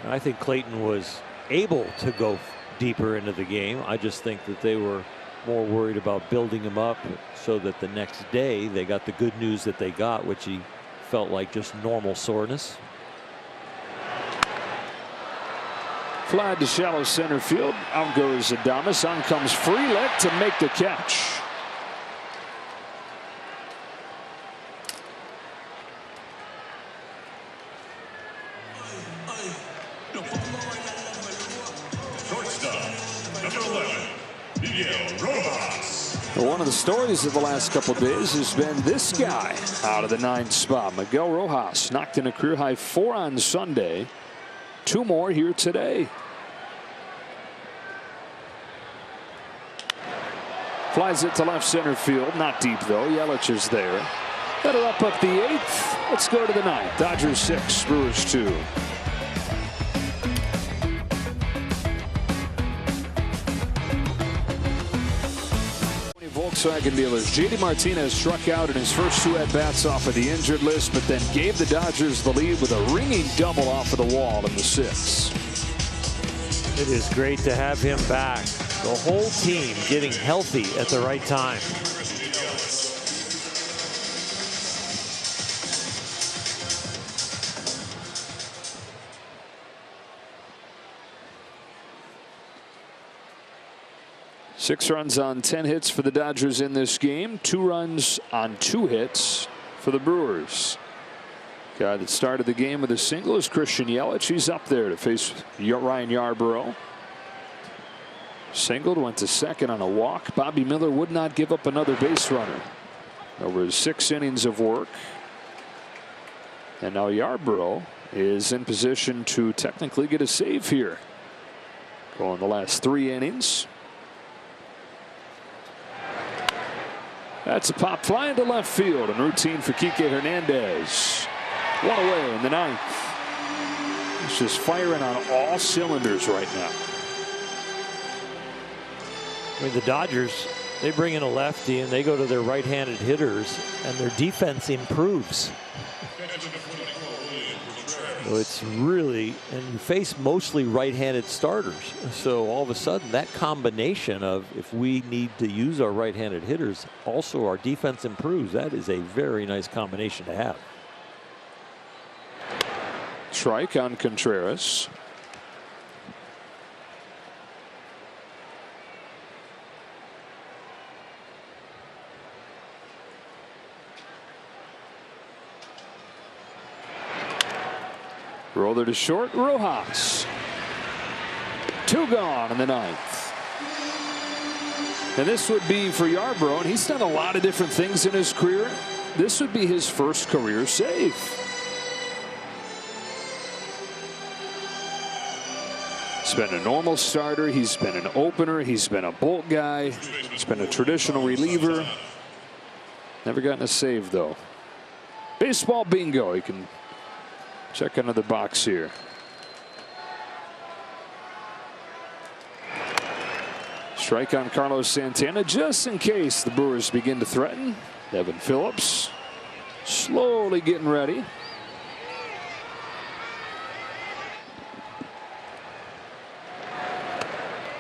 I think Clayton was able to go deeper into the game. I just think that they were more worried about building him up so that the next day they got the good news that they got, which he felt like just normal soreness. Fly to shallow center field. Out goes Adames. On comes Frelick to make the catch. One of the stories of the last couple of days has been this guy out of the 9th spot. Miguel Rojas knocked in a career high 4 on Sunday. 2 more here today. Flies it to left center field. Not deep though. Yelich is there. That'll up the 8th. Let's go to the 9th. Dodgers 6, Brewers 2. Volkswagen dealers. JD Martinez struck out in his first 2 at-bats off of the injured list, but then gave the Dodgers the lead with a ringing double off of the wall in the 6th. It is great to have him back. The whole team getting healthy at the right time. Six runs on 10 hits for the Dodgers in this game. 2 runs on 2 hits for the Brewers. Guy that started the game with a single is Christian Yelich. He's up there to face Ryan Yarbrough. Singled, went to second on a walk. Bobby Miller would not give up another base runner over his 6 innings of work. And now Yarbrough is in position to technically get a save here. Going the last 3 innings. That's a pop fly into left field and routine for Kike Hernandez. 1 away in the 9th. It's just firing on all cylinders right now. I mean, the Dodgers, they bring in a lefty and they go to their right-handed hitters and their defense improves. So it's really, and you face mostly right-handed starters. So all of a sudden that combination of if we need to use our right-handed hitters, also our defense improves. That is a very nice combination to have. Strike on Contreras. Roller to short. Rojas. 2 gone in the 9th. And this would be for Yarbrough, and he's done a lot of different things in his career. This would be his first career save. He's been a normal starter. He's been an opener. He's been a bolt guy. He's been a traditional reliever. Never gotten a save, though. Baseball bingo. You can check another box here. Strike on Carlos Santana just in case the Brewers begin to threaten. Devin Phillips slowly getting ready.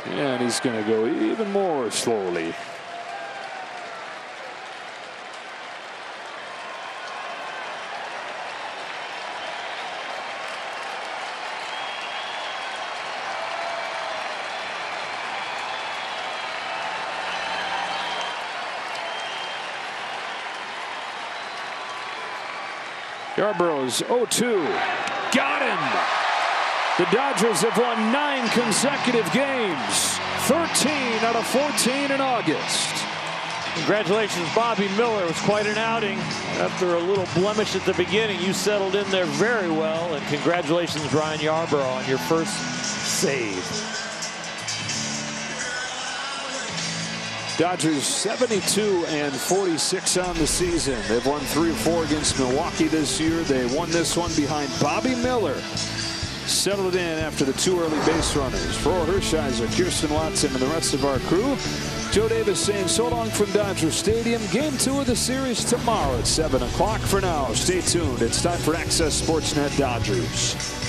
And he's going to go even more slowly. Yarbrough's 0-2. Got him. The Dodgers have won 9 consecutive games. 13 out of 14 in August. Congratulations, Bobby Miller. It was quite an outing. After a little blemish at the beginning, you settled in there very well. And congratulations, Ryan Yarborough, on your first save. Dodgers 72-46 on the season. They've won 3 of 4 against Milwaukee this year. They won this one behind Bobby Miller. Settled in after the 2 early base runners. For Hershiser, Kirsten Watson, and the rest of our crew, Joe Davis saying so long from Dodger Stadium. Game 2 of the series tomorrow at 7 o'clock. For now, stay tuned. It's time for Access Sportsnet Dodgers.